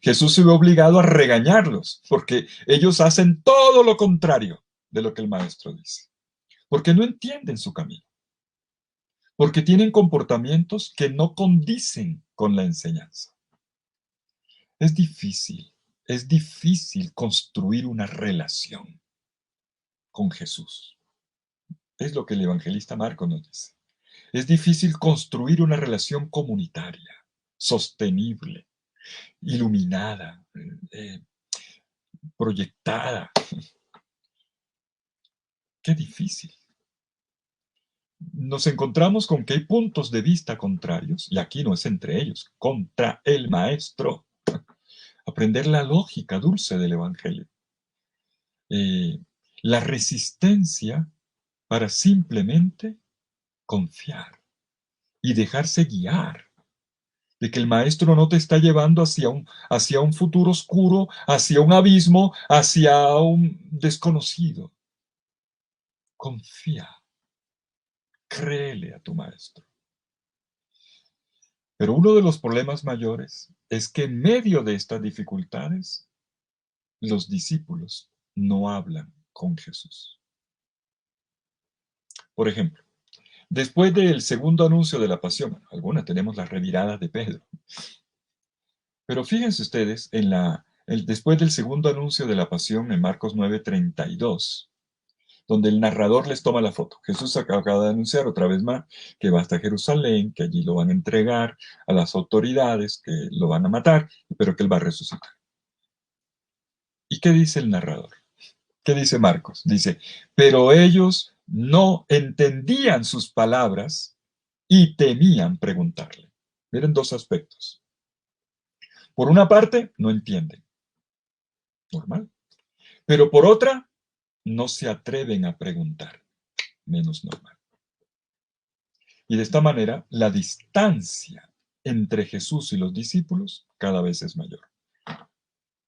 Jesús se ve obligado a regañarlos, porque ellos hacen todo lo contrario de lo que el maestro dice, porque no entienden su camino, porque tienen comportamientos que no condicen con la enseñanza. Es difícil construir una relación con Jesús. Es lo que el evangelista Marcos nos dice. Es difícil construir una relación comunitaria, sostenible, iluminada, proyectada. Qué difícil. Nos encontramos con que hay puntos de vista contrarios, y aquí no es entre ellos, contra el maestro. Aprender la lógica dulce del evangelio. La resistencia para simplemente confiar y dejarse guiar, de que el maestro no te está llevando hacia un futuro oscuro, hacia un abismo, hacia un desconocido. Confía, créele a tu maestro. Pero uno de los problemas mayores es que en medio de estas dificultades, los discípulos no hablan con Jesús. Por ejemplo, después del segundo anuncio de la pasión, algunas tenemos las reviradas de Pedro, pero fíjense ustedes después del segundo anuncio de la pasión en Marcos 9:32, donde el narrador les toma la foto. Jesús acaba de anunciar otra vez más que va hasta Jerusalén, que allí lo van a entregar a las autoridades, que lo van a matar, pero que él va a resucitar. ¿Y qué dice el narrador? ¿Qué dice Marcos? Dice, pero ellos no entendían sus palabras y temían preguntarle. Miren dos aspectos. Por una parte, no entienden. Normal. Pero por otra, no se atreven a preguntar. Menos normal. Y de esta manera, la distancia entre Jesús y los discípulos cada vez es mayor.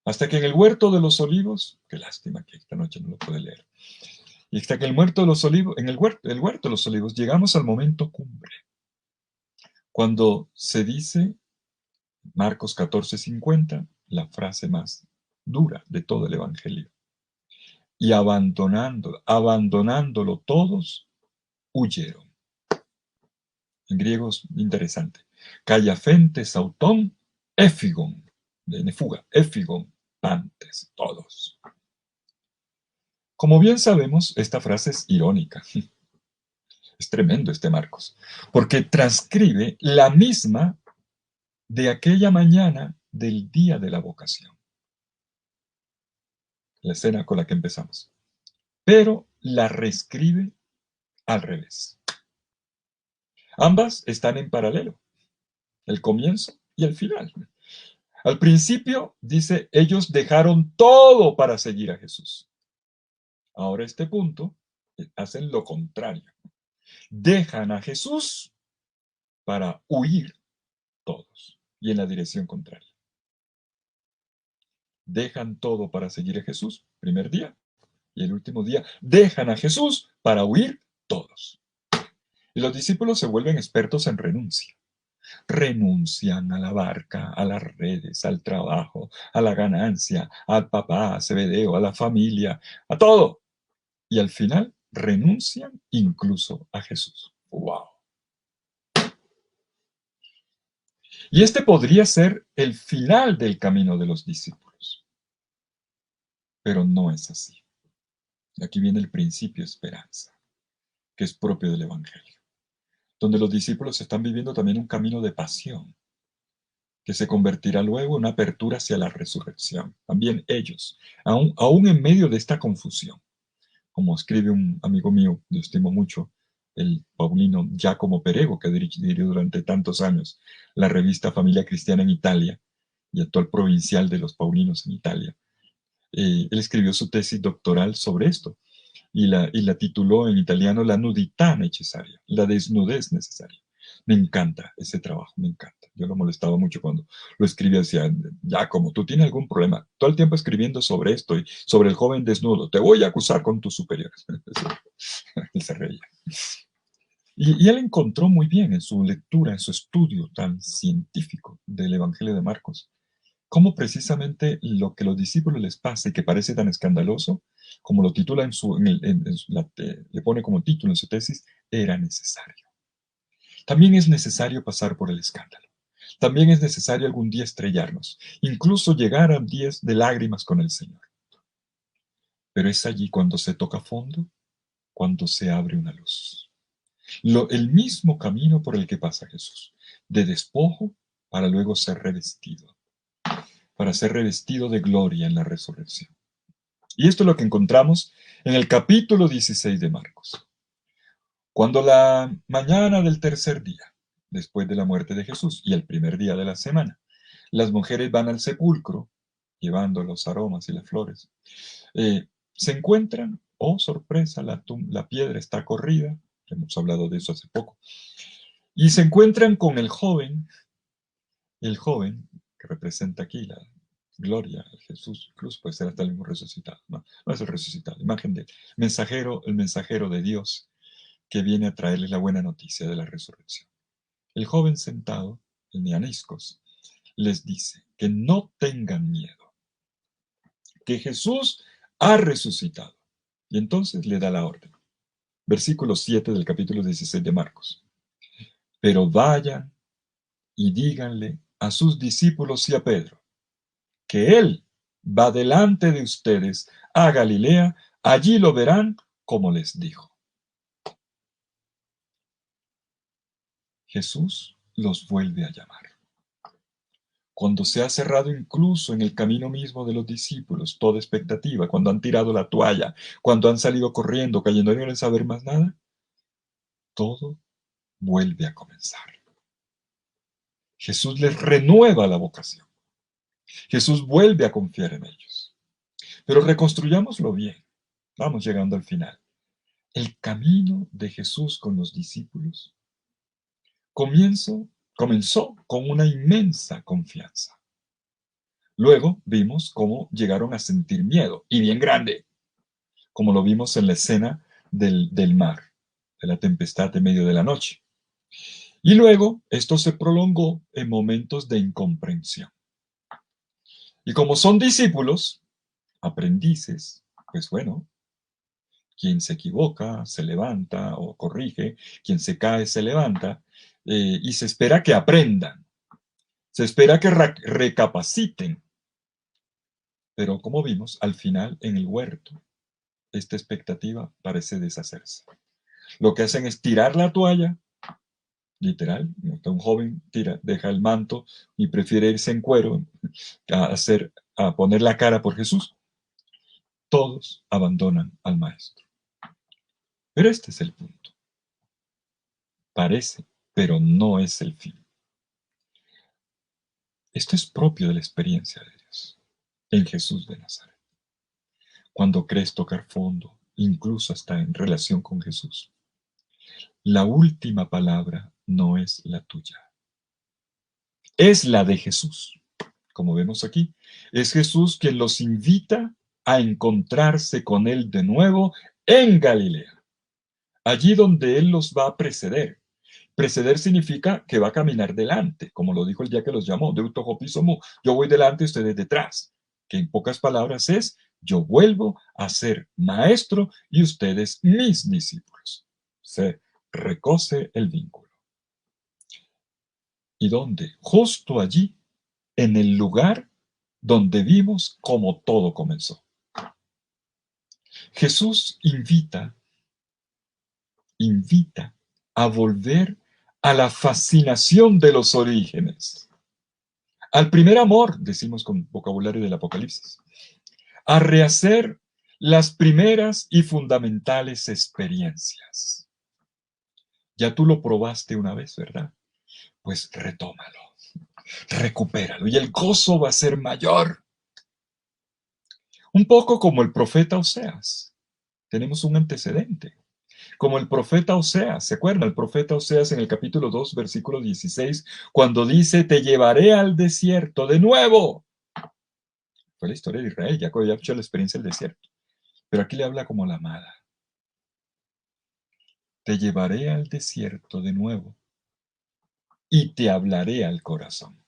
Hasta que en el huerto de los olivos, qué lástima que esta noche no lo puede leer, y hasta que en el huerto de los olivos, llegamos al momento cumbre, cuando se dice, Marcos 14:50, la frase más dura de todo el Evangelio. Y abandonándolo todos, huyeron. En griego es interesante. Callafentes autón, éfigon, de nefuga, éfigon, pantes, todos. Como bien sabemos, esta frase es irónica. Es tremendo este Marcos, porque transcribe la misma de aquella mañana del día de la vocación. La escena con la que empezamos. Pero la reescribe al revés. Ambas están en paralelo, el comienzo y el final. Al principio dice, ellos dejaron todo para seguir a Jesús. Ahora este punto hacen lo contrario. Dejan a Jesús para huir todos y en la dirección contraria. Dejan todo para seguir a Jesús, primer día, y el último día dejan a Jesús para huir todos. Y los discípulos se vuelven expertos en renuncia. Renuncian a la barca, a las redes, al trabajo, a la ganancia, al papá, a Zebedeo, a la familia, a todo. Y al final renuncian incluso a Jesús. ¡Wow! Y este podría ser el final del camino de los discípulos. Pero no es así. Aquí viene el principio de esperanza, que es propio del Evangelio, donde los discípulos están viviendo también un camino de pasión, que se convertirá luego en una apertura hacia la resurrección. También ellos, aún en medio de esta confusión, como escribe un amigo mío, yo estimo mucho, el paulino Giacomo Perego, que dirigió durante tantos años la revista Familia Cristiana en Italia y actual provincial de los paulinos en Italia. Él escribió su tesis doctoral sobre esto y la tituló en italiano La nudità necessaria, la desnudez necesaria. Me encanta ese trabajo, me encanta. Yo lo molestaba mucho cuando lo escribía, decía, Giacomo, tú tienes algún problema, todo el tiempo escribiendo sobre esto y sobre el joven desnudo, te voy a acusar con tus superiores. Él se reía. Y él encontró muy bien en su lectura, en su estudio tan científico del Evangelio de Marcos, cómo precisamente lo que a los discípulos les pasa y que parece tan escandaloso, como lo titula le pone como título en su tesis, era necesario. También es necesario pasar por el escándalo. También es necesario algún día estrellarnos, incluso llegar a días de lágrimas con el Señor. Pero es allí cuando se toca fondo, cuando se abre una luz. El mismo camino por el que pasa Jesús, de despojo para luego ser revestido, para ser revestido de gloria en la resurrección. Y esto es lo que encontramos en el capítulo 16 de Marcos. Cuando la mañana del tercer día, después de la muerte de Jesús y el primer día de la semana, las mujeres van al sepulcro llevando los aromas y las flores. Se encuentran, oh sorpresa, la piedra está corrida Hemos hablado de eso hace poco. Y se encuentran con el joven que representa aquí la gloria, Jesús, incluso puede ser hasta el mismo resucitado. No, no es el resucitado, imagen del mensajero, el mensajero de Dios que viene a traerles la buena noticia de la resurrección. El joven sentado, el Neaniscos, les dice que no tengan miedo, que Jesús ha resucitado. Y entonces le da la orden. Versículo 7 del capítulo 16 de Marcos. Pero vayan y díganle a sus discípulos y a Pedro que Él va delante de ustedes a Galilea, allí lo verán como les dijo. Jesús los vuelve a llamar. Cuando se ha cerrado incluso en el camino mismo de los discípulos toda expectativa, cuando han tirado la toalla, cuando han salido corriendo, cayendo y no quieren saber más nada, todo vuelve a comenzar. Jesús les renueva la vocación. Jesús vuelve a confiar en ellos. Pero reconstruyámoslo bien. Vamos llegando al final. El camino de Jesús con los discípulos comenzó con una inmensa confianza. Luego vimos cómo llegaron a sentir miedo, y bien grande, como lo vimos en la escena del mar, de la tempestad en medio de la noche. Y luego esto se prolongó en momentos de incomprensión. Y como son discípulos, aprendices, pues bueno, quien se equivoca se levanta o corrige, quien se cae se levanta, y se espera que aprendan, se espera que recapaciten. Pero como vimos, al final en el huerto, esta expectativa parece deshacerse. Lo que hacen es tirar la toalla, literal, un joven deja el manto y prefiere irse en cuero a poner la cara por Jesús. Todos abandonan al maestro. Pero este es el punto. Parece, pero no es el fin. Esto es propio de la experiencia de Dios en Jesús de Nazaret. Cuando crees tocar fondo, incluso hasta en relación con Jesús, la última palabra no es la tuya. Es la de Jesús. Como vemos aquí, es Jesús quien los invita a encontrarse con Él de nuevo en Galilea, allí donde Él los va a preceder. Preceder significa que va a caminar delante, como lo dijo el día que los llamó, Deutohopisomo, yo voy delante y ustedes detrás, que en pocas palabras es, yo vuelvo a ser maestro y ustedes mis discípulos. Se recoce el vínculo. ¿Y dónde? Justo allí, en el lugar donde vimos cómo todo comenzó. Jesús invita a volver a la fascinación de los orígenes, al primer amor, decimos con vocabulario del Apocalipsis, a rehacer las primeras y fundamentales experiencias. Ya tú lo probaste una vez, ¿verdad? Pues retómalo, recupéralo y el gozo va a ser mayor. Un poco como el profeta Oseas. Tenemos un antecedente. Como el profeta Oseas, ¿se acuerdan? El profeta Oseas en el capítulo 2, versículo 16, cuando dice, te llevaré al desierto de nuevo. Fue la historia de Israel, ya había hecho la experiencia del desierto. Pero aquí le habla como la amada. Te llevaré al desierto de nuevo y te hablaré al corazón.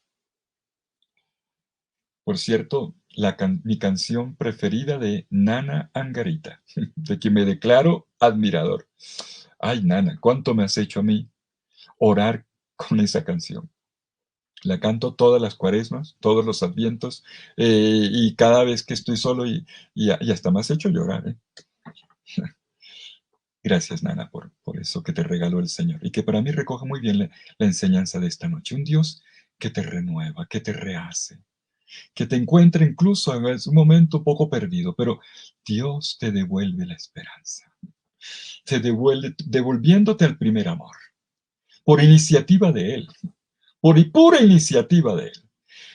Por cierto, mi canción preferida de Nana Angarita, de quien me declaro admirador. Ay, Nana, ¿cuánto me has hecho a mí orar con esa canción? La canto todas las cuaresmas, todos los advientos, y cada vez que estoy solo y hasta me has hecho llorar. Gracias, Nana, por eso que te regaló el Señor y que para mí recoge muy bien la enseñanza de esta noche. Un Dios que te renueva, que te rehace, que te encuentra incluso en un momento un poco perdido, pero Dios te devuelve la esperanza, te devolviéndote al primer amor, por iniciativa de Él, por pura iniciativa de Él.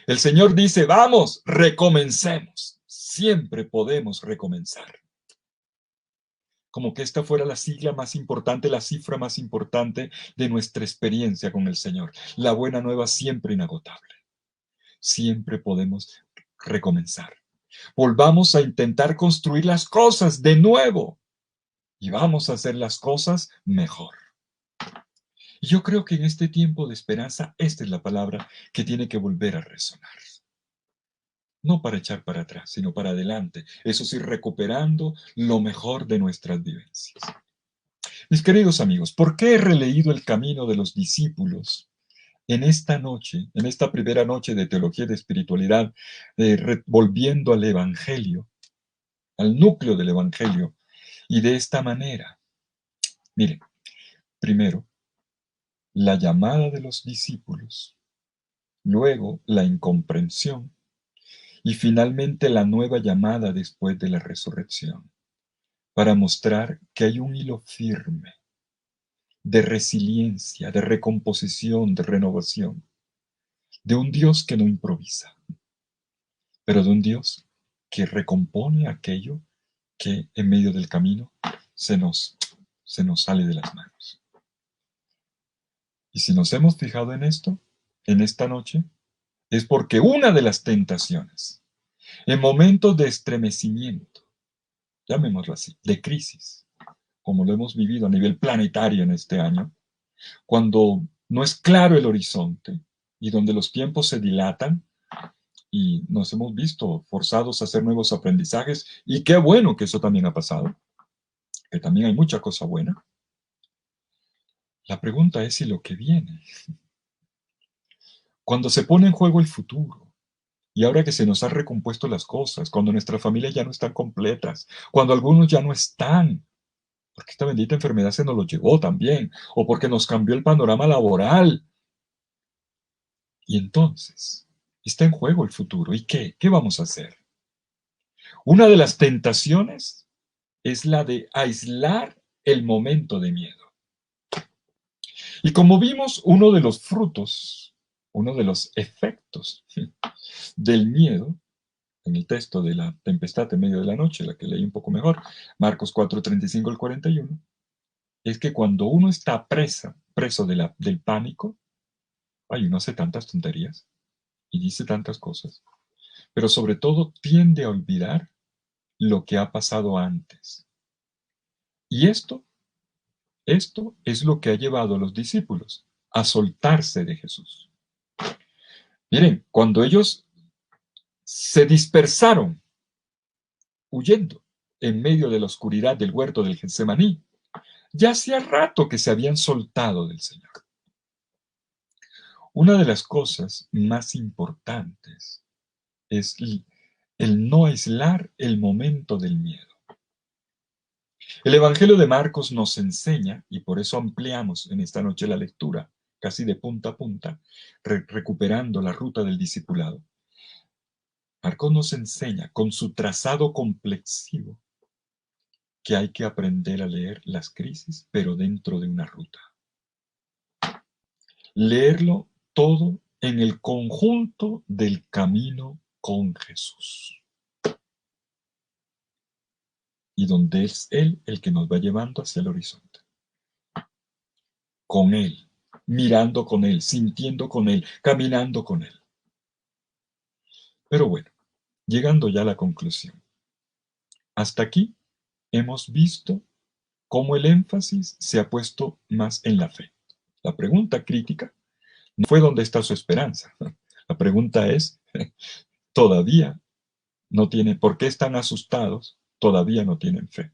El Señor dice, vamos, recomencemos. Siempre podemos recomenzar. como que esta fuera la sigla más importante, la cifra más importante de nuestra experiencia con el Señor. La buena nueva siempre inagotable. Siempre podemos recomenzar. Volvamos a intentar construir las cosas de nuevo y vamos a hacer las cosas mejor. Y yo creo que en este tiempo de esperanza, esta es la palabra que tiene que volver a resonar. No para echar para atrás, sino para adelante. Eso sí, recuperando lo mejor de nuestras vivencias. Mis queridos amigos, ¿por qué he releído el camino de los discípulos en esta noche, en esta primera noche de teología y de espiritualidad, volviendo al Evangelio, al núcleo del Evangelio, y de esta manera? Miren, primero, la llamada de los discípulos, luego la incomprensión y finalmente la nueva llamada después de la resurrección, para mostrar que hay un hilo firme de resiliencia, de recomposición, de renovación, de un Dios que no improvisa, pero de un Dios que recompone aquello que en medio del camino se nos sale de las manos. Y si nos hemos fijado en esto, en esta noche, es porque una de las tentaciones, en momentos de estremecimiento, llamémoslo así, de crisis, como lo hemos vivido a nivel planetario en este año, cuando no es claro el horizonte y donde los tiempos se dilatan y nos hemos visto forzados a hacer nuevos aprendizajes, y qué bueno que eso también ha pasado, que también hay mucha cosa buena. La pregunta es si lo que viene, cuando se pone en juego el futuro, y ahora que se nos han recompuesto las cosas, cuando nuestras familias ya no están completas, cuando algunos ya no están, porque esta bendita enfermedad se nos lo llevó también, o porque nos cambió el panorama laboral. Y entonces, está en juego el futuro. ¿Y qué? ¿Qué vamos a hacer? Una de las tentaciones es la de aislar el momento de miedo. Y como vimos, uno de los frutos, uno de los efectos del miedo, en el texto de la tempestad en medio de la noche, la que leí un poco mejor, Marcos 4:35 al 41, es que cuando uno está preso del pánico, ay, uno hace tantas tonterías y dice tantas cosas, pero sobre todo tiende a olvidar lo que ha pasado antes. Y esto es lo que ha llevado a los discípulos a soltarse de Jesús. Miren, cuando ellos se dispersaron huyendo en medio de la oscuridad del huerto del Getsemaní, ya hacía rato que se habían soltado del Señor. Una de las cosas más importantes es el no aislar el momento del miedo. El Evangelio de Marcos nos enseña, y por eso ampliamos en esta noche la lectura, casi de punta a punta, recuperando la ruta del discipulado. Marcos nos enseña con su trazado complexivo que hay que aprender a leer las crisis, pero dentro de una ruta. Leerlo todo en el conjunto del camino con Jesús. Y donde es Él el que nos va llevando hacia el horizonte. Con Él, mirando con Él, sintiendo con Él, caminando con Él. Pero bueno, llegando ya a la conclusión. Hasta aquí hemos visto cómo el énfasis se ha puesto más en la fe. La pregunta crítica no fue dónde está su esperanza. La pregunta es, todavía no tienen, ¿por qué están asustados? Todavía no tienen fe.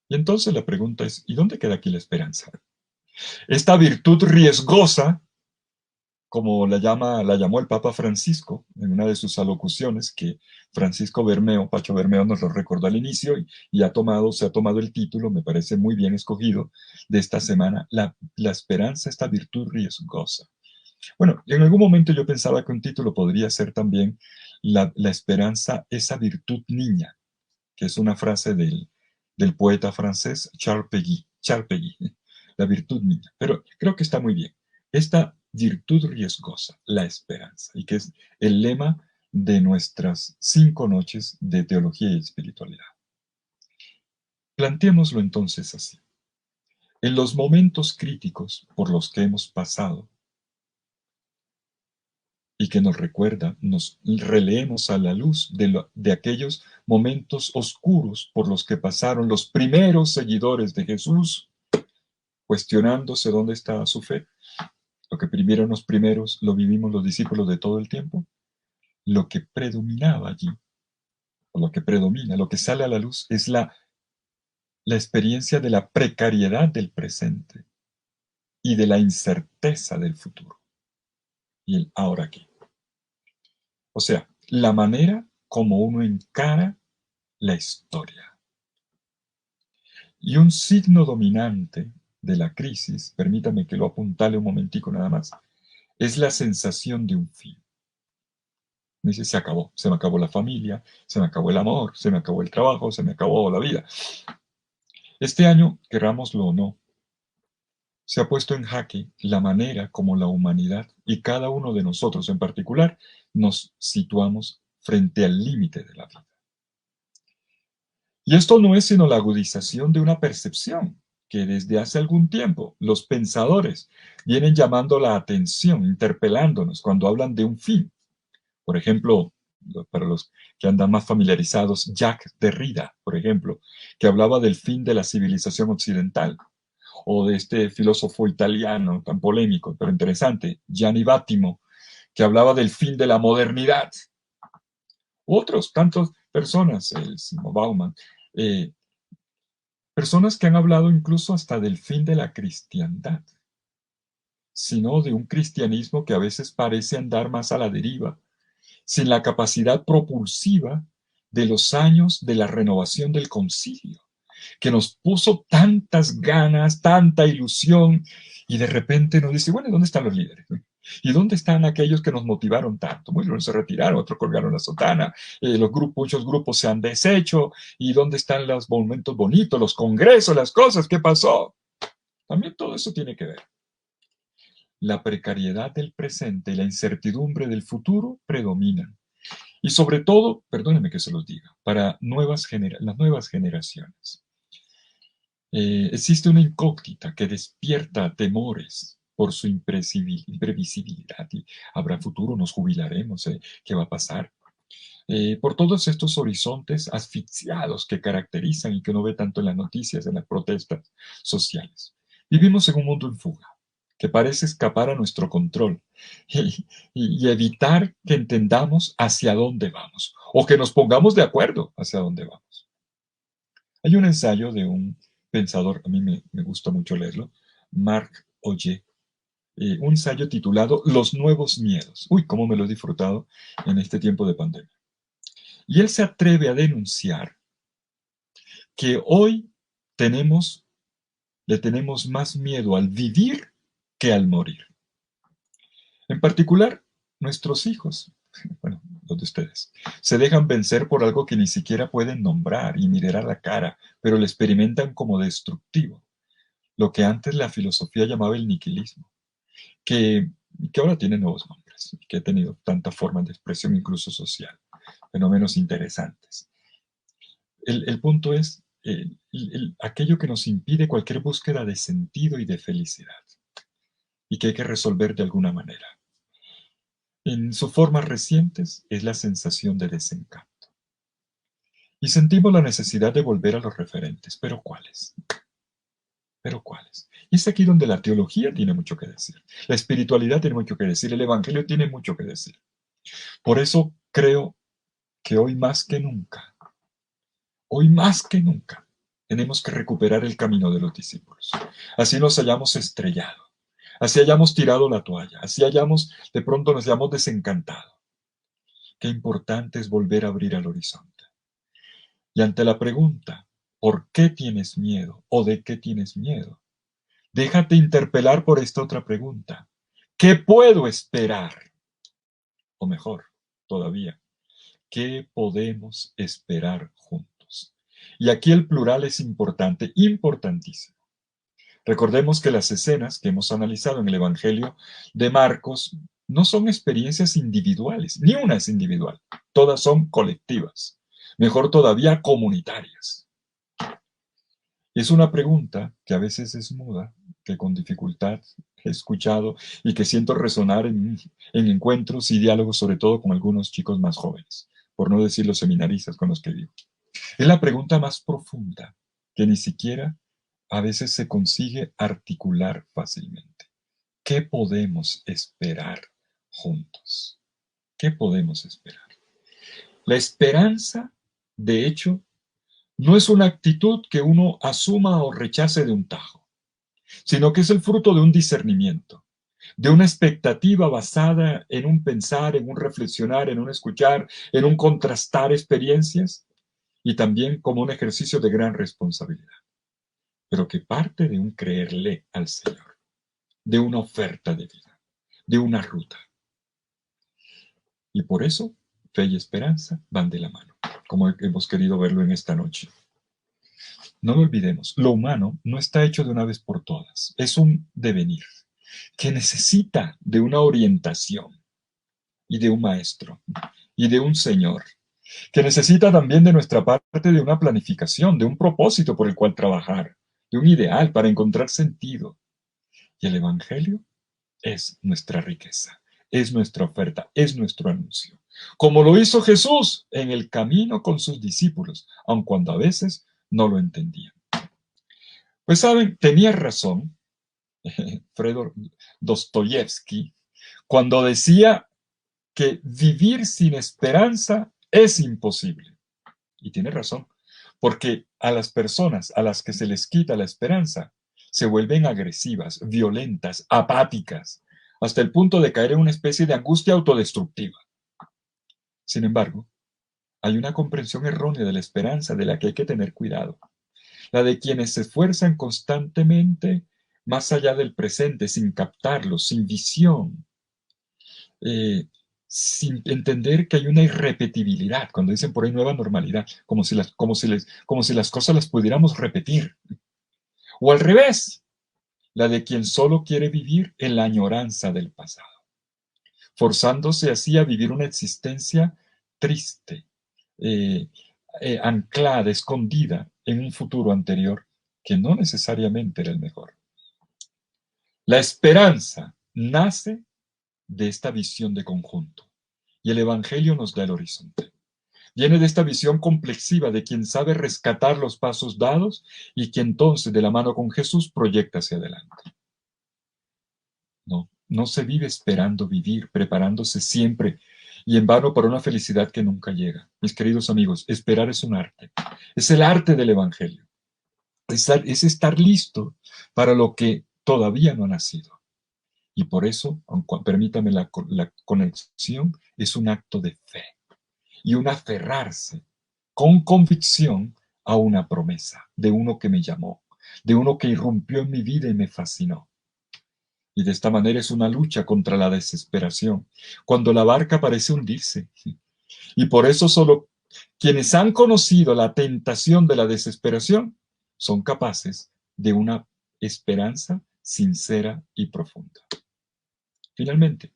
Y entonces la pregunta es, ¿y dónde queda aquí la esperanza? Esta virtud riesgosa, como la llamó el Papa Francisco en una de sus alocuciones, que Francisco Bermeo, Pacho Bermeo, nos lo recordó al inicio y se ha tomado el título, me parece muy bien escogido, de esta semana, la esperanza, esta virtud riesgosa. Bueno, en algún momento yo pensaba que un título podría ser también la esperanza, esa virtud niña, que es una frase del poeta francés Charles Péguy, la virtud niña. Pero creo que está muy bien. Esta virtud riesgosa, la esperanza, y que es el lema de nuestras 5 noches de teología y espiritualidad. Planteémoslo entonces así. En los momentos críticos por los que hemos pasado y que nos recuerda, nos releemos a la luz de aquellos momentos oscuros por los que pasaron los primeros seguidores de Jesús, cuestionándose dónde estaba su fe. Lo que vivieron los primeros lo vivimos los discípulos de todo el tiempo. Lo que predominaba allí, o lo que predomina, lo que sale a la luz es la experiencia de la precariedad del presente y de la incerteza del futuro. Y el ahora aquí. O sea, la manera como uno encara la historia. Y un signo dominante de la crisis, permítame que lo apuntale un momentico nada más, es la sensación de un fin. Me dice, se acabó, se me acabó la familia, se me acabó el amor, se me acabó el trabajo, se me acabó la vida. Este año, querrámoslo o no, se ha puesto en jaque la manera como la humanidad y cada uno de nosotros en particular nos situamos frente al límite de la vida. Y esto no es sino la agudización de una percepción que desde hace algún tiempo los pensadores vienen llamando la atención, interpelándonos cuando hablan de un fin. Por ejemplo, para los que andan más familiarizados, Jacques Derrida, por ejemplo, que hablaba del fin de la civilización occidental, o de este filósofo italiano tan polémico, pero interesante, Gianni Vattimo, que hablaba del fin de la modernidad. Otros tantos personas, el Simo Bauman, eh, personas que han hablado incluso hasta del fin de la cristiandad, sino de un cristianismo que a veces parece andar más a la deriva, sin la capacidad propulsiva de los años de la renovación del concilio, que nos puso tantas ganas, tanta ilusión, y de repente nos dice, bueno, ¿dónde están los líderes? ¿Y dónde están aquellos que nos motivaron tanto? Muchos se retiraron, otros colgaron la sotana, muchos grupos se han deshecho, ¿y dónde están los momentos bonitos, los congresos, las cosas? ¿Qué pasó? También todo eso tiene que ver. La precariedad del presente y la incertidumbre del futuro predominan. Y sobre todo, perdónenme que se los diga, para las nuevas generaciones. Existe una incógnita que despierta temores por su imprevisibilidad. Y habrá futuro, nos jubilaremos, ¿qué va a pasar? Por todos estos horizontes asfixiados que caracterizan y que uno ve tanto en las noticias, en las protestas sociales. Vivimos en un mundo en fuga, que parece escapar a nuestro control y evitar que entendamos hacia dónde vamos o que nos pongamos de acuerdo hacia dónde vamos. Hay un ensayo de un pensador, a mí me gusta mucho leerlo, Marc Augé, un ensayo titulado Los nuevos miedos. Uy, cómo me lo he disfrutado en este tiempo de pandemia. Y él se atreve a denunciar que hoy le tenemos más miedo al vivir que al morir. En particular, nuestros hijos, bueno, los de ustedes, se dejan vencer por algo que ni siquiera pueden nombrar y mirar a la cara, pero lo experimentan como destructivo. Lo que antes la filosofía llamaba el niquilismo, que ahora tiene nuevos nombres, que ha tenido tantas formas de expresión incluso social, fenómenos interesantes. El punto es aquello que nos impide cualquier búsqueda de sentido y de felicidad, y que hay que resolver de alguna manera. En sus formas recientes es la sensación de desencanto. Y sentimos la necesidad de volver a los referentes, pero ¿cuáles? ¿Pero cuáles? Y es aquí donde la teología tiene mucho que decir, la espiritualidad tiene mucho que decir, el evangelio tiene mucho que decir. Por eso creo que hoy más que nunca, tenemos que recuperar el camino de los discípulos. Así nos hayamos estrellado, así hayamos tirado la toalla, así de pronto nos hayamos desencantado. Qué importante es volver a abrir al horizonte. Y ante la pregunta, ¿por qué tienes miedo o de qué tienes miedo? Déjate interpelar por esta otra pregunta. ¿Qué puedo esperar? O mejor, todavía, ¿qué podemos esperar juntos? Y aquí el plural es importante, importantísimo. Recordemos que las escenas que hemos analizado en el Evangelio de Marcos no son experiencias individuales, ni una es individual, todas son colectivas, mejor todavía comunitarias. Es una pregunta que a veces es muda, que con dificultad he escuchado y que siento resonar en encuentros y diálogos, sobre todo con algunos chicos más jóvenes, por no decir los seminaristas con los que vivo. Es la pregunta más profunda que ni siquiera a veces se consigue articular fácilmente. ¿Qué podemos esperar juntos? ¿Qué podemos esperar? La esperanza, de hecho, no es una actitud que uno asuma o rechace de un tajo, sino que es el fruto de un discernimiento, de una expectativa basada en un pensar, en un reflexionar, en un escuchar, en un contrastar experiencias y también como un ejercicio de gran responsabilidad, pero que parte de un creerle al Señor, de una oferta de vida, de una ruta. Y por eso, fe y esperanza van de la mano, como hemos querido verlo en esta noche. No lo olvidemos, lo humano no está hecho de una vez por todas, es un devenir que necesita de una orientación y de un maestro y de un Señor, que necesita también de nuestra parte de una planificación, de un propósito por el cual trabajar, de un ideal para encontrar sentido. Y el Evangelio es nuestra riqueza, es nuestra oferta, es nuestro anuncio. Como lo hizo Jesús en el camino con sus discípulos, aun cuando a veces no lo entendían. Pues saben, tenía razón Fredor Dostoyevsky cuando decía que vivir sin esperanza es imposible. Y tiene razón, porque a las personas a las que se les quita la esperanza se vuelven agresivas, violentas, apáticas, hasta el punto de caer en una especie de angustia autodestructiva. Sin embargo, hay una comprensión errónea de la esperanza de la que hay que tener cuidado. La de quienes se esfuerzan constantemente más allá del presente, sin captarlo, sin visión, sin entender que hay una irrepetibilidad, cuando dicen por ahí nueva normalidad, como si las cosas las pudiéramos repetir. O al revés, la de quien solo quiere vivir en la añoranza del pasado, forzándose así a vivir una existencia triste, anclada, escondida en un futuro anterior que no necesariamente era el mejor. La esperanza nace de esta visión de conjunto y el Evangelio nos da el horizonte. Viene de esta visión complexiva de quien sabe rescatar los pasos dados y que entonces de la mano con Jesús proyecta hacia adelante. No se vive esperando vivir, preparándose siempre y en vano para una felicidad que nunca llega. Mis queridos amigos, esperar es un arte. Es el arte del Evangelio. Es estar listo para lo que todavía no ha nacido. Y por eso, permítame la conexión, es un acto de fe y un aferrarse con convicción a una promesa de uno que me llamó, de uno que irrumpió en mi vida y me fascinó. Y de esta manera es una lucha contra la desesperación, cuando la barca parece hundirse. Y por eso solo quienes han conocido la tentación de la desesperación son capaces de una esperanza sincera y profunda. Finalmente,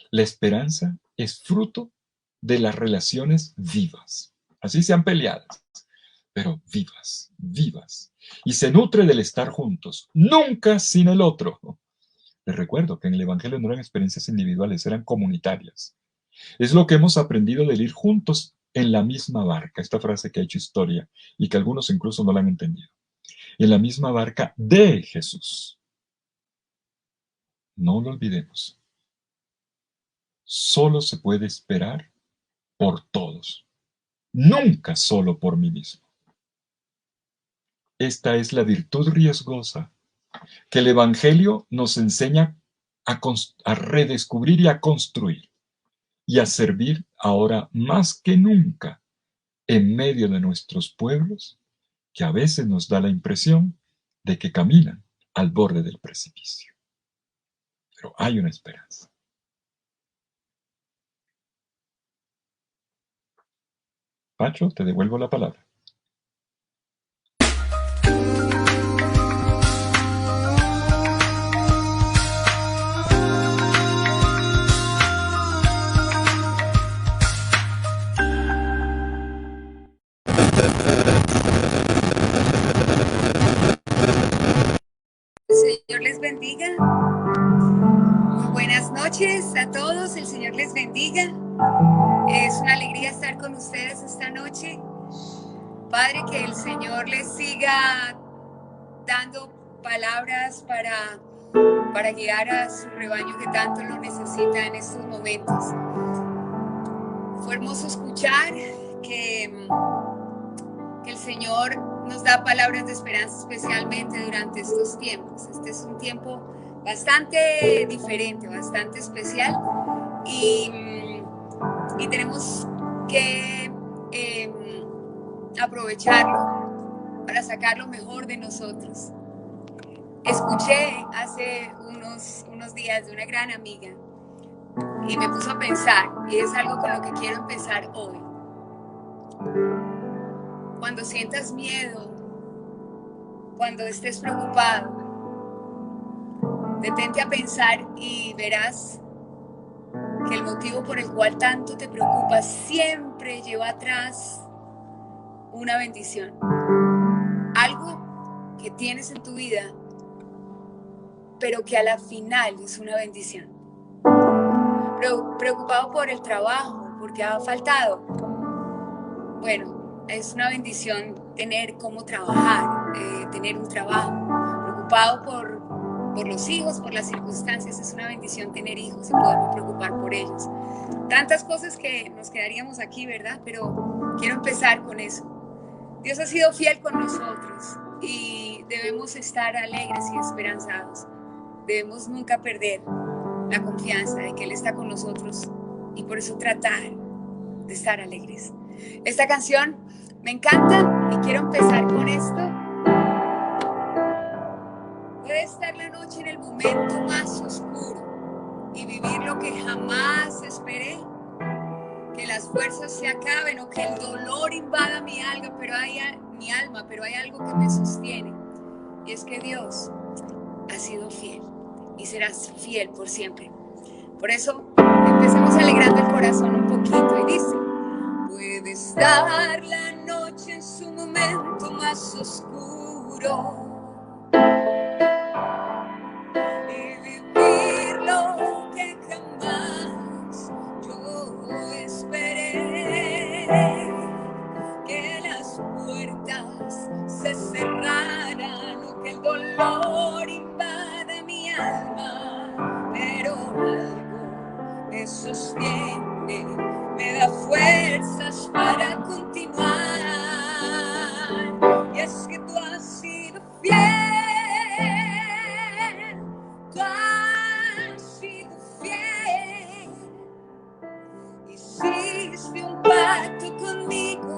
la esperanza es fruto de las relaciones vivas, así sean peleadas, pero vivas, vivas, y se nutre del estar juntos, nunca sin el otro. Les recuerdo que en el Evangelio no eran experiencias individuales, eran comunitarias. Es lo que hemos aprendido del ir juntos en la misma barca, esta frase que ha hecho historia y que algunos incluso no la han entendido. En la misma barca de Jesús. No lo olvidemos. Solo se puede esperar por todos, nunca solo por mí mismo. Esta es la virtud riesgosa que el Evangelio nos enseña a redescubrir y a construir y a servir ahora más que nunca en medio de nuestros pueblos que a veces nos da la impresión de que caminan al borde del precipicio. Pero hay una esperanza. Pacho, te devuelvo la palabra. a todos, el Señor les bendiga. Es una alegría estar con ustedes esta noche. Padre, que el Señor les siga dando palabras para guiar a su rebaño que tanto lo necesita en estos momentos. Fue hermoso escuchar que el Señor nos da palabras de esperanza, especialmente durante estos tiempos. Este es un tiempo bastante diferente, bastante especial, y tenemos que aprovecharlo para sacar lo mejor de nosotros. Escuché hace unos días de una gran amiga y me puso a pensar, y es algo con lo que quiero empezar hoy. Cuando sientas miedo, cuando estés preocupado, detente a pensar y verás que el motivo por el cual tanto te preocupas siempre lleva atrás una bendición. Algo que tienes en tu vida, pero que a la final es una bendición. Preocupado por el trabajo, porque ha faltado. Bueno, es una bendición tener cómo trabajar, tener un trabajo. Preocupado por los hijos, por las circunstancias, es una bendición tener hijos y podernos preocupar por ellos. Tantas cosas que nos quedaríamos aquí, ¿verdad? Pero quiero empezar con eso. Dios ha sido fiel con nosotros y debemos estar alegres y esperanzados. Debemos nunca perder la confianza de que Él está con nosotros y por eso tratar de estar alegres. Esta canción me encanta y quiero empezar con esto. Puede estar la noche en el momento más oscuro y vivir lo que jamás esperé, que las fuerzas se acaben o que el dolor invada mi alma, pero hay algo que me sostiene, y es que Dios ha sido fiel y serás fiel por siempre. Por eso empecemos alegrando el corazón un poquito y dice: puede estar la noche en su momento más oscuro y vivir lo que jamás yo esperé, que las puertas se cerraran o que el dolor invada mi alma, pero algo me sostiene, me da fuerzas para continuar, y es que tú has sido fiel, tú has sido fiel, hiciste un pacto conmigo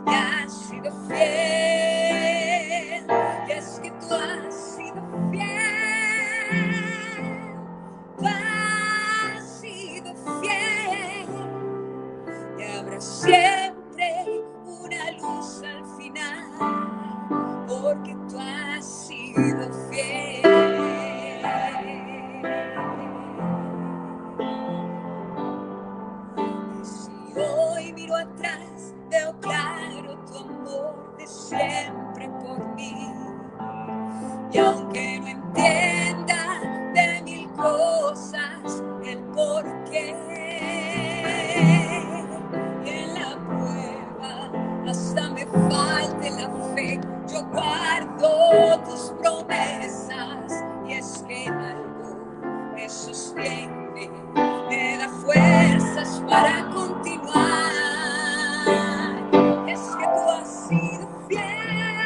y has sido fiel, y es que tú has sido fiel, tú has sido fiel, y habrá siempre una luz al final, porque tú has sido fiel. Y si hoy miro atrás, veo claro tu amor de siempre por mí, y aunque no entienda de mil cosas el porqué, y en la prueba hasta me falte la fe, yo guardo tus promesas, y es que algo me sostiene, me da fuerzas para continuar, y es que tú has sido fiel,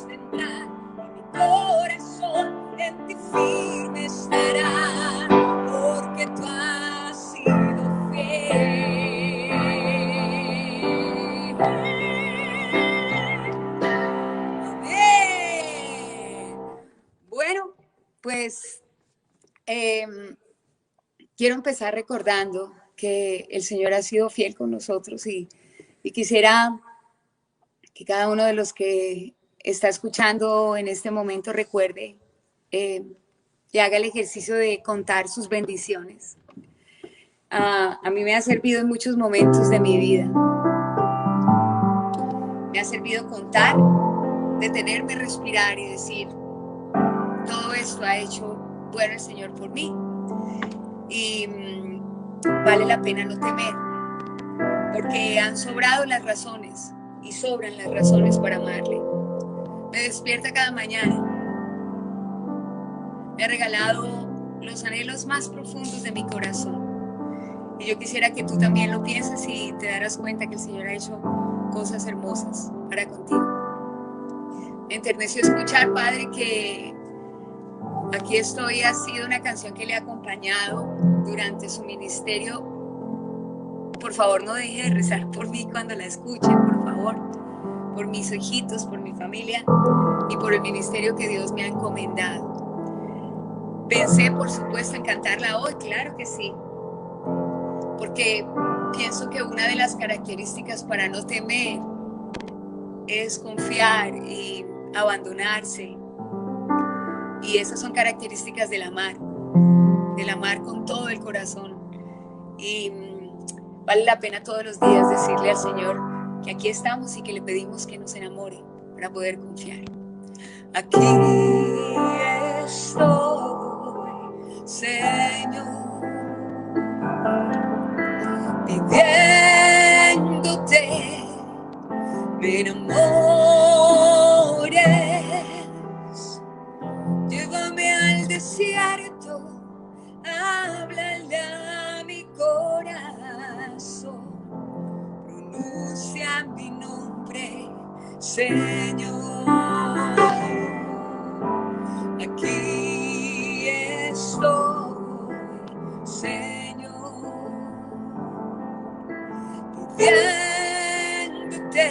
sostendrá, y mi corazón en ti firme estará, porque tú has sido fiel. Amén. Bueno, pues quiero empezar recordando que el Señor ha sido fiel con nosotros y quisiera que cada uno de los que está escuchando en este momento recuerde y haga el ejercicio de contar sus bendiciones. A mí me ha servido en muchos momentos de mi vida. Me ha servido contar, detenerme, respirar y decir, todo esto ha hecho bueno el Señor por mí. Y vale la pena no temer, porque han sobrado las razones y sobran las razones para amarle. Me despierta cada mañana. Me ha regalado los anhelos más profundos de mi corazón. Y yo quisiera que tú también lo pienses y te darás cuenta que el Señor ha hecho cosas hermosas para contigo. Me enterneció escuchar, Padre, que Aquí estoy ha sido una canción que le ha acompañado durante su ministerio. Por favor, no deje de rezar por mí cuando la escuche, por favor. Por mis hijitos, por mi familia y por el ministerio que Dios me ha encomendado. Pensé, por supuesto, en cantarla hoy, claro que sí. Porque pienso que una de las características para no temer es confiar y abandonarse. Y esas son características del amar con todo el corazón. Y vale la pena todos los días decirle al Señor que aquí estamos y que le pedimos que nos enamore para poder confiar. Aquí estoy, Señor, pidiéndote me enamores. Llévame al desierto, háblale a mi corazón, pronuncia mi nombre, Señor. Aquí estoy, Señor, pidiéndote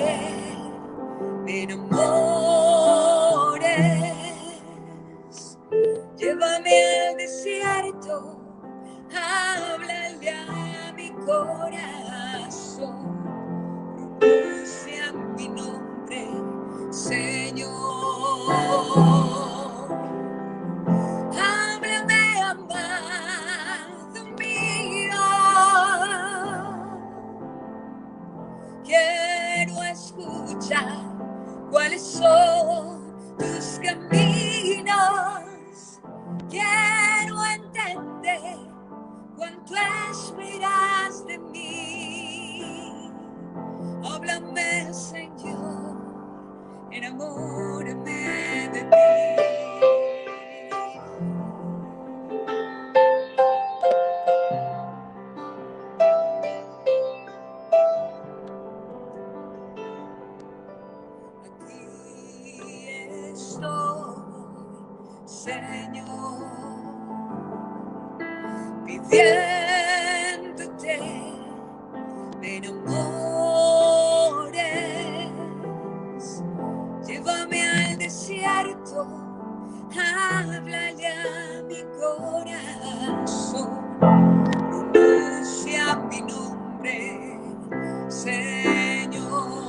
me enamores. Llévame al desierto, háblale a mi corazón, pronuncia mi nombre, Señor. Háblame, amado mío, quiero escuchar cuáles son tus caminos. Quiero entender cuánto esperas de mí. Háblame, Señor, enamórame de ti. Señor, pidiéndote me enamores. Llévame al desierto, háblale a mi corazón, pronuncia mi nombre, Señor.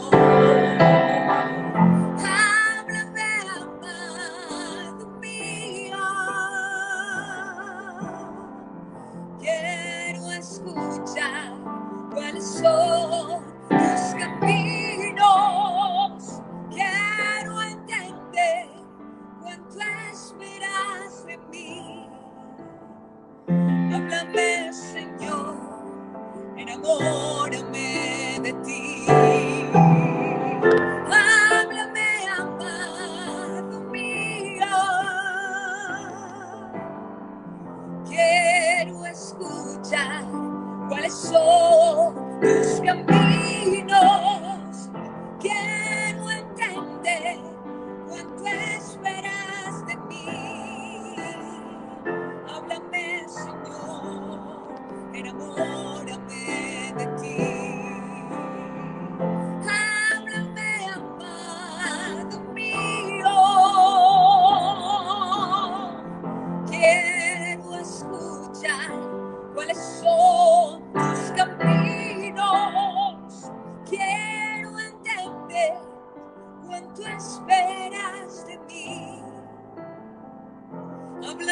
Escuchar cuáles son tus caminos. Quiero entender cuánto esperas de mí.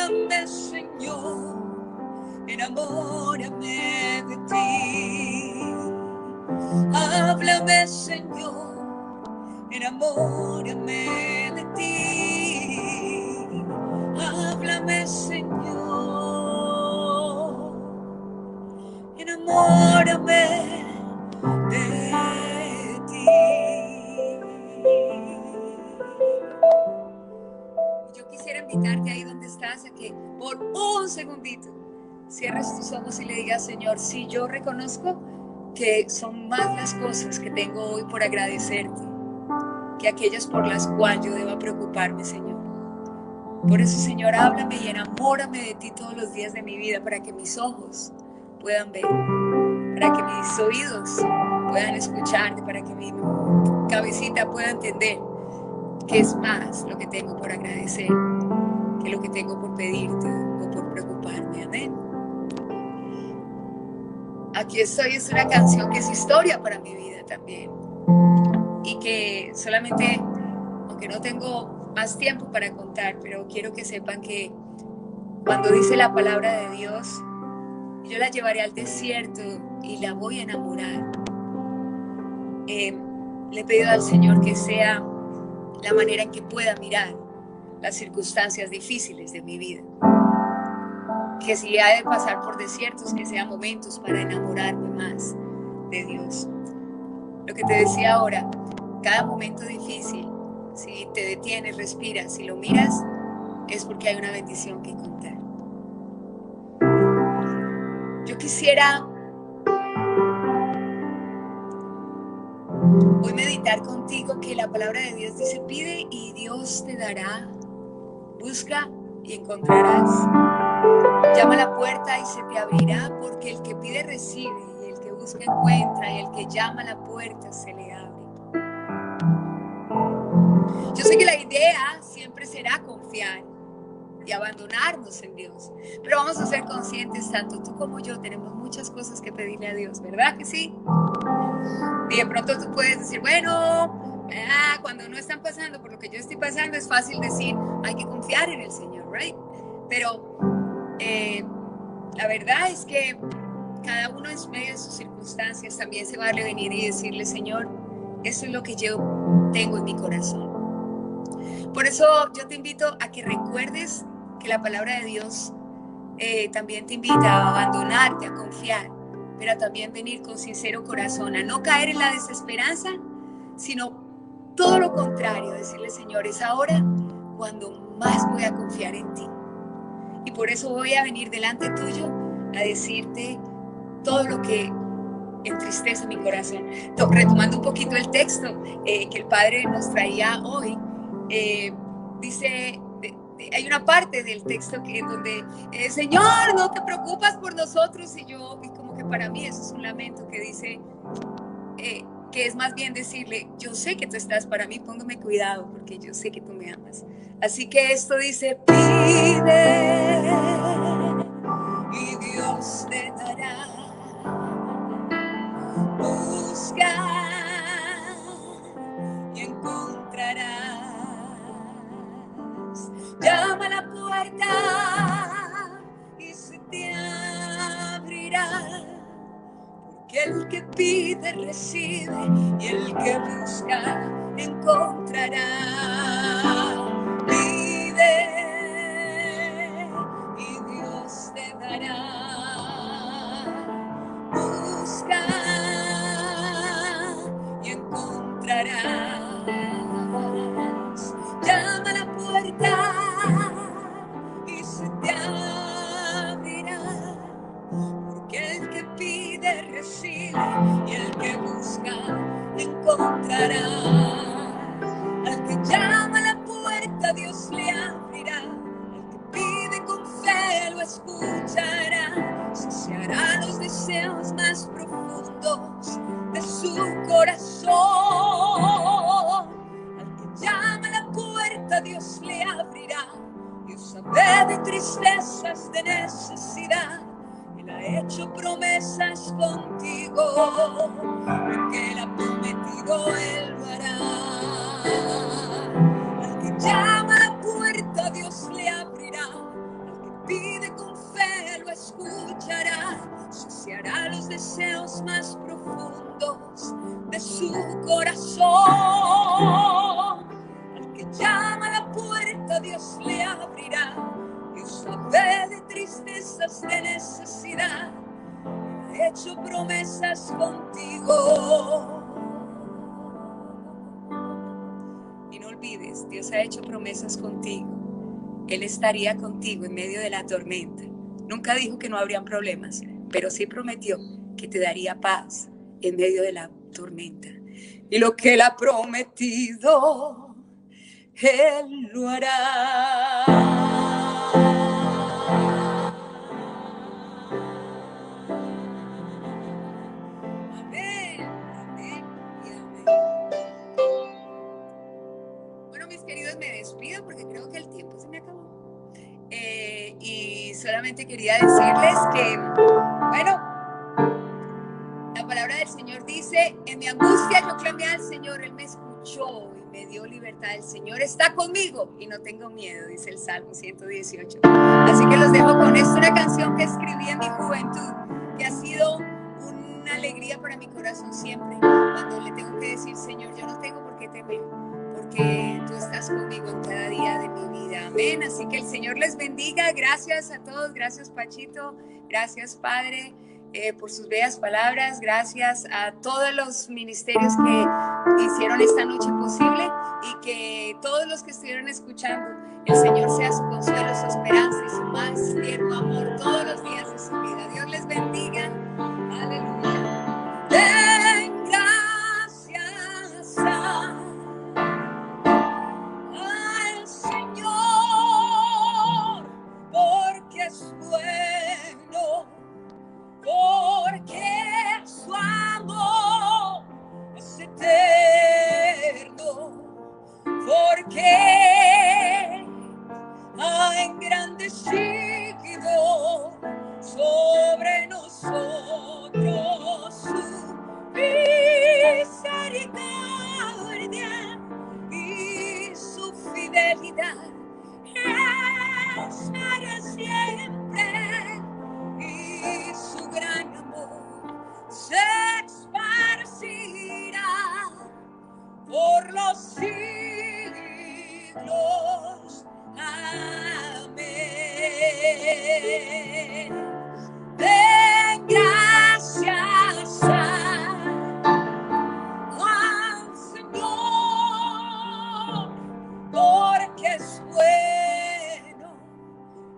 Háblame, Señor, enamórame de ti. Háblame, Señor, enamórame de ti. Háblame, Señor, enamórame de ti. Yo quisiera invitarte ahí donde estás a que por un segundito cierres tus ojos y le digas: Señor, sí, yo reconozco que son más las cosas que tengo hoy por agradecerte que aquellas por las cuales yo deba preocuparme, Señor. Por eso, Señor, háblame y enamórame de ti todos los días de mi vida, para que mis ojos puedan ver, para que mis oídos puedan escucharte, para que mi cabecita pueda entender que es más lo que tengo por agradecer que lo que tengo por pedirte o por preocuparme. Amén. Aquí estoy es una canción que es historia para mi vida también, y que solamente, aunque no tengo más tiempo para contar, pero quiero que sepan que cuando dice la palabra de Dios, yo la llevaré al desierto y la voy a enamorar. Le he pedido al Señor que sea la manera en que pueda mirar las circunstancias difíciles de mi vida, que si ha de pasar por desiertos, que sean momentos para enamorarme más de Dios. Lo que te decía ahora, cada momento difícil, si te detienes, respiras, si lo miras, es porque hay una bendición que contar. Yo quisiera hoy meditar contigo que la palabra de Dios dice: pide y Dios te dará, busca y encontrarás, llama a la puerta y se te abrirá, porque el que pide recibe, y el que busca encuentra, y el que llama a la puerta se le abre. Yo sé que la idea siempre será confiar y abandonarnos en Dios, pero vamos a ser conscientes, tanto tú como yo tenemos muchas cosas que pedirle a Dios, ¿verdad que sí? Y de pronto tú puedes decir: bueno, cuando no están pasando por lo que yo estoy pasando, es fácil decir, hay que confiar en el Señor, ¿right? Pero la verdad es que cada uno en medio de sus circunstancias también se vale venir y decirle: Señor, eso es lo que yo tengo en mi corazón. Por eso yo te invito a que recuerdes que la palabra de Dios también te invita a abandonarte, a confiar, pero también venir con sincero corazón, a no caer en la desesperanza, sino todo lo contrario, decirle: Señor, es ahora cuando más voy a confiar en ti. Y por eso voy a venir delante tuyo a decirte todo lo que entristece mi corazón. Retomando un poquito el texto que el Padre nos traía hoy, dice... Hay una parte del texto que donde Señor, no te preocupas por nosotros, y como que para mí eso es un lamento que dice que es más bien decirle: yo sé que tú estás para mí, póngame cuidado porque yo sé que tú me amas. Así que esto dice: pide y Dios te dará, busca y encontrarás. Llama a la puerta y se te abrirá, porque el que pide recibe, y el que busca encontrará. Pide y Dios te dará, busca y encontrarás. Llama a la puerta y se te abrirá, porque el que pide recibe, y el que busca encontrará. Al que llama a la puerta Dios le abrirá, al que pide con fe lo escuchará, saciará los deseos más profundos de su corazón. Al que llama a la puerta Dios le abrirá. Dios sabe de tristezas, de necesidad, Él ha hecho promesas contigo, lo que Él ha prometido Él lo hará. Al que llama a la puerta Dios le abrirá, al saciará los deseos más profundos de su corazón. Al que llama a la puerta, Dios le abrirá. Dios sabe de tristezas, de necesidad, ha hecho promesas contigo. Y no olvides, Dios ha hecho promesas contigo. Él estaría contigo en medio de la tormenta. Nunca dijo que no habrían problemas, pero sí prometió que te daría paz en medio de la tormenta. Y lo que Él ha prometido, Él lo hará. Amén, amén y amén. Bueno, mis queridos, me despido porque creo que el tiempo se me acabó. Y solamente quería decirles que, bueno, la palabra del Señor dice: en mi angustia yo clamé al Señor, Él me escuchó y me dio libertad. El Señor está conmigo y no tengo miedo, dice el Salmo 118. Así que los dejo con esto, una canción que escribí en mi juventud, que ha sido una alegría para mi corazón siempre, cuando le tengo que decir: Señor, yo no tengo por qué temer, porque tú estás conmigo en cada día de mi vida. Amén. Así que el Señor les bendiga. Gracias a todos. Gracias, Pachito. Gracias, Padre, por sus bellas palabras. Gracias a todos los ministerios que hicieron esta noche posible, y que todos los que estuvieron escuchando, el Señor sea su consuelo, su esperanza y su más tierno amor todos los días de su vida. Dios les bendiga. Aleluya. Den gracias al Señor, porque es bueno, porque su amor es eterno, porque ha engrandecido sobre nosotros su misericordia y su fidelidad es para siempre, y su gran amor se esparcirá por los siglos. Amén. Den gracias al Señor, porque es bueno,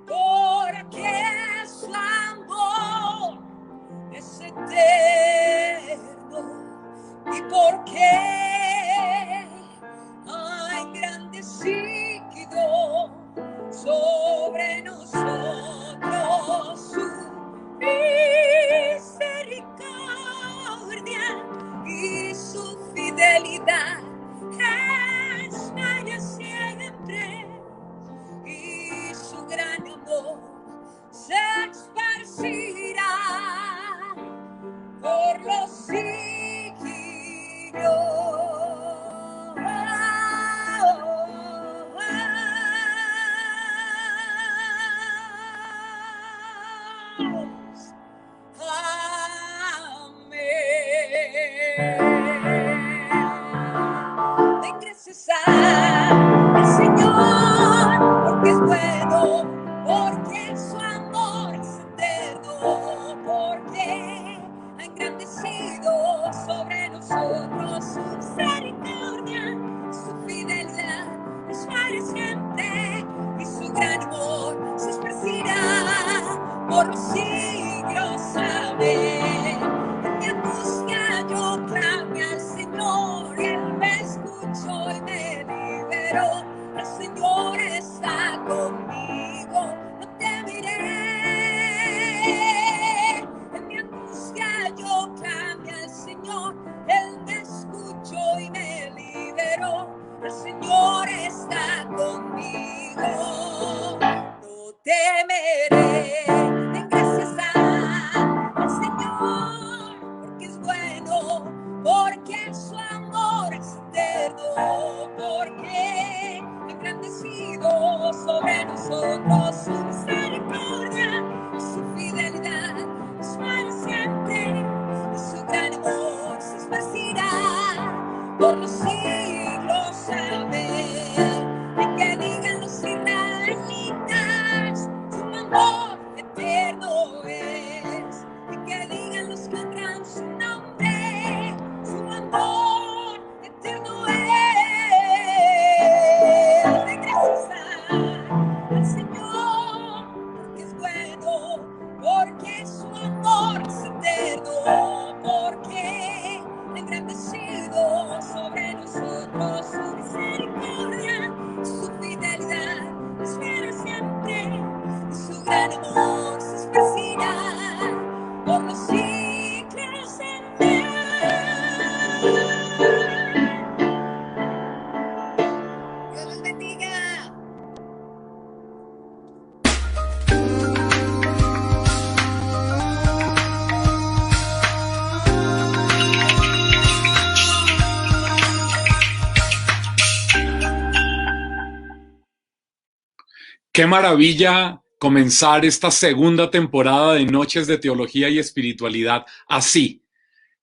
porque su amor es eterno, y porque ha engrandecido sobre nosotros su misericordia y su fidelidad es para siempre, y su gran amor se esparcirá por los siglos. Amén. Den gracias al Señor, porque es bueno, porque su amor es eterno, porque ha engrandecido sobre nosotros su misericordia, su fidelidad es para siempre, y su gran amor se esparcirá por los siglos. Amén. En mi angustia yo clamé al Señor, y Él me escuchó y me liberó. El Señor está conmigo, no temeré. En mi angustia yo clamé al Señor, Él me escuchó y me liberó. El Señor está conmigo, no temeré. Den gracias al Señor, porque es bueno, porque su amor es eterno, porque ha engrandecido sobre nosotros su misericordia, su fidelidad es para siempre. Qué maravilla comenzar esta segunda temporada de Noches de Teología y Espiritualidad así.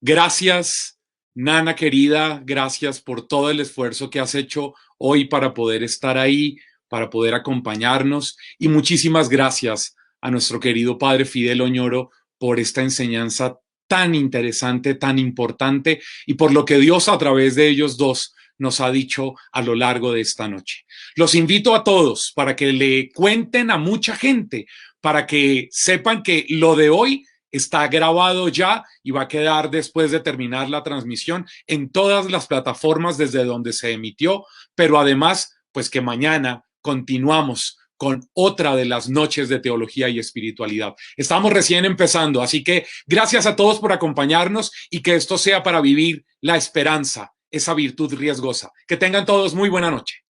Gracias, Nana querida, gracias por todo el esfuerzo que has hecho hoy para poder estar ahí, para poder acompañarnos, y muchísimas gracias a nuestro querido Padre Fidel Oñoro por esta enseñanza tan interesante, tan importante, y por lo que Dios a través de ellos dos nos ha dicho a lo largo de esta noche. Los invito a todos para que le cuenten a mucha gente, para que sepan que lo de hoy está grabado ya y va a quedar después de terminar la transmisión en todas las plataformas desde donde se emitió, pero además, pues que mañana continuamos con otra de las noches de teología y espiritualidad. Estamos recién empezando, así que gracias a todos por acompañarnos y que esto sea para vivir la esperanza, esa virtud riesgosa. Que tengan todos muy buena noche.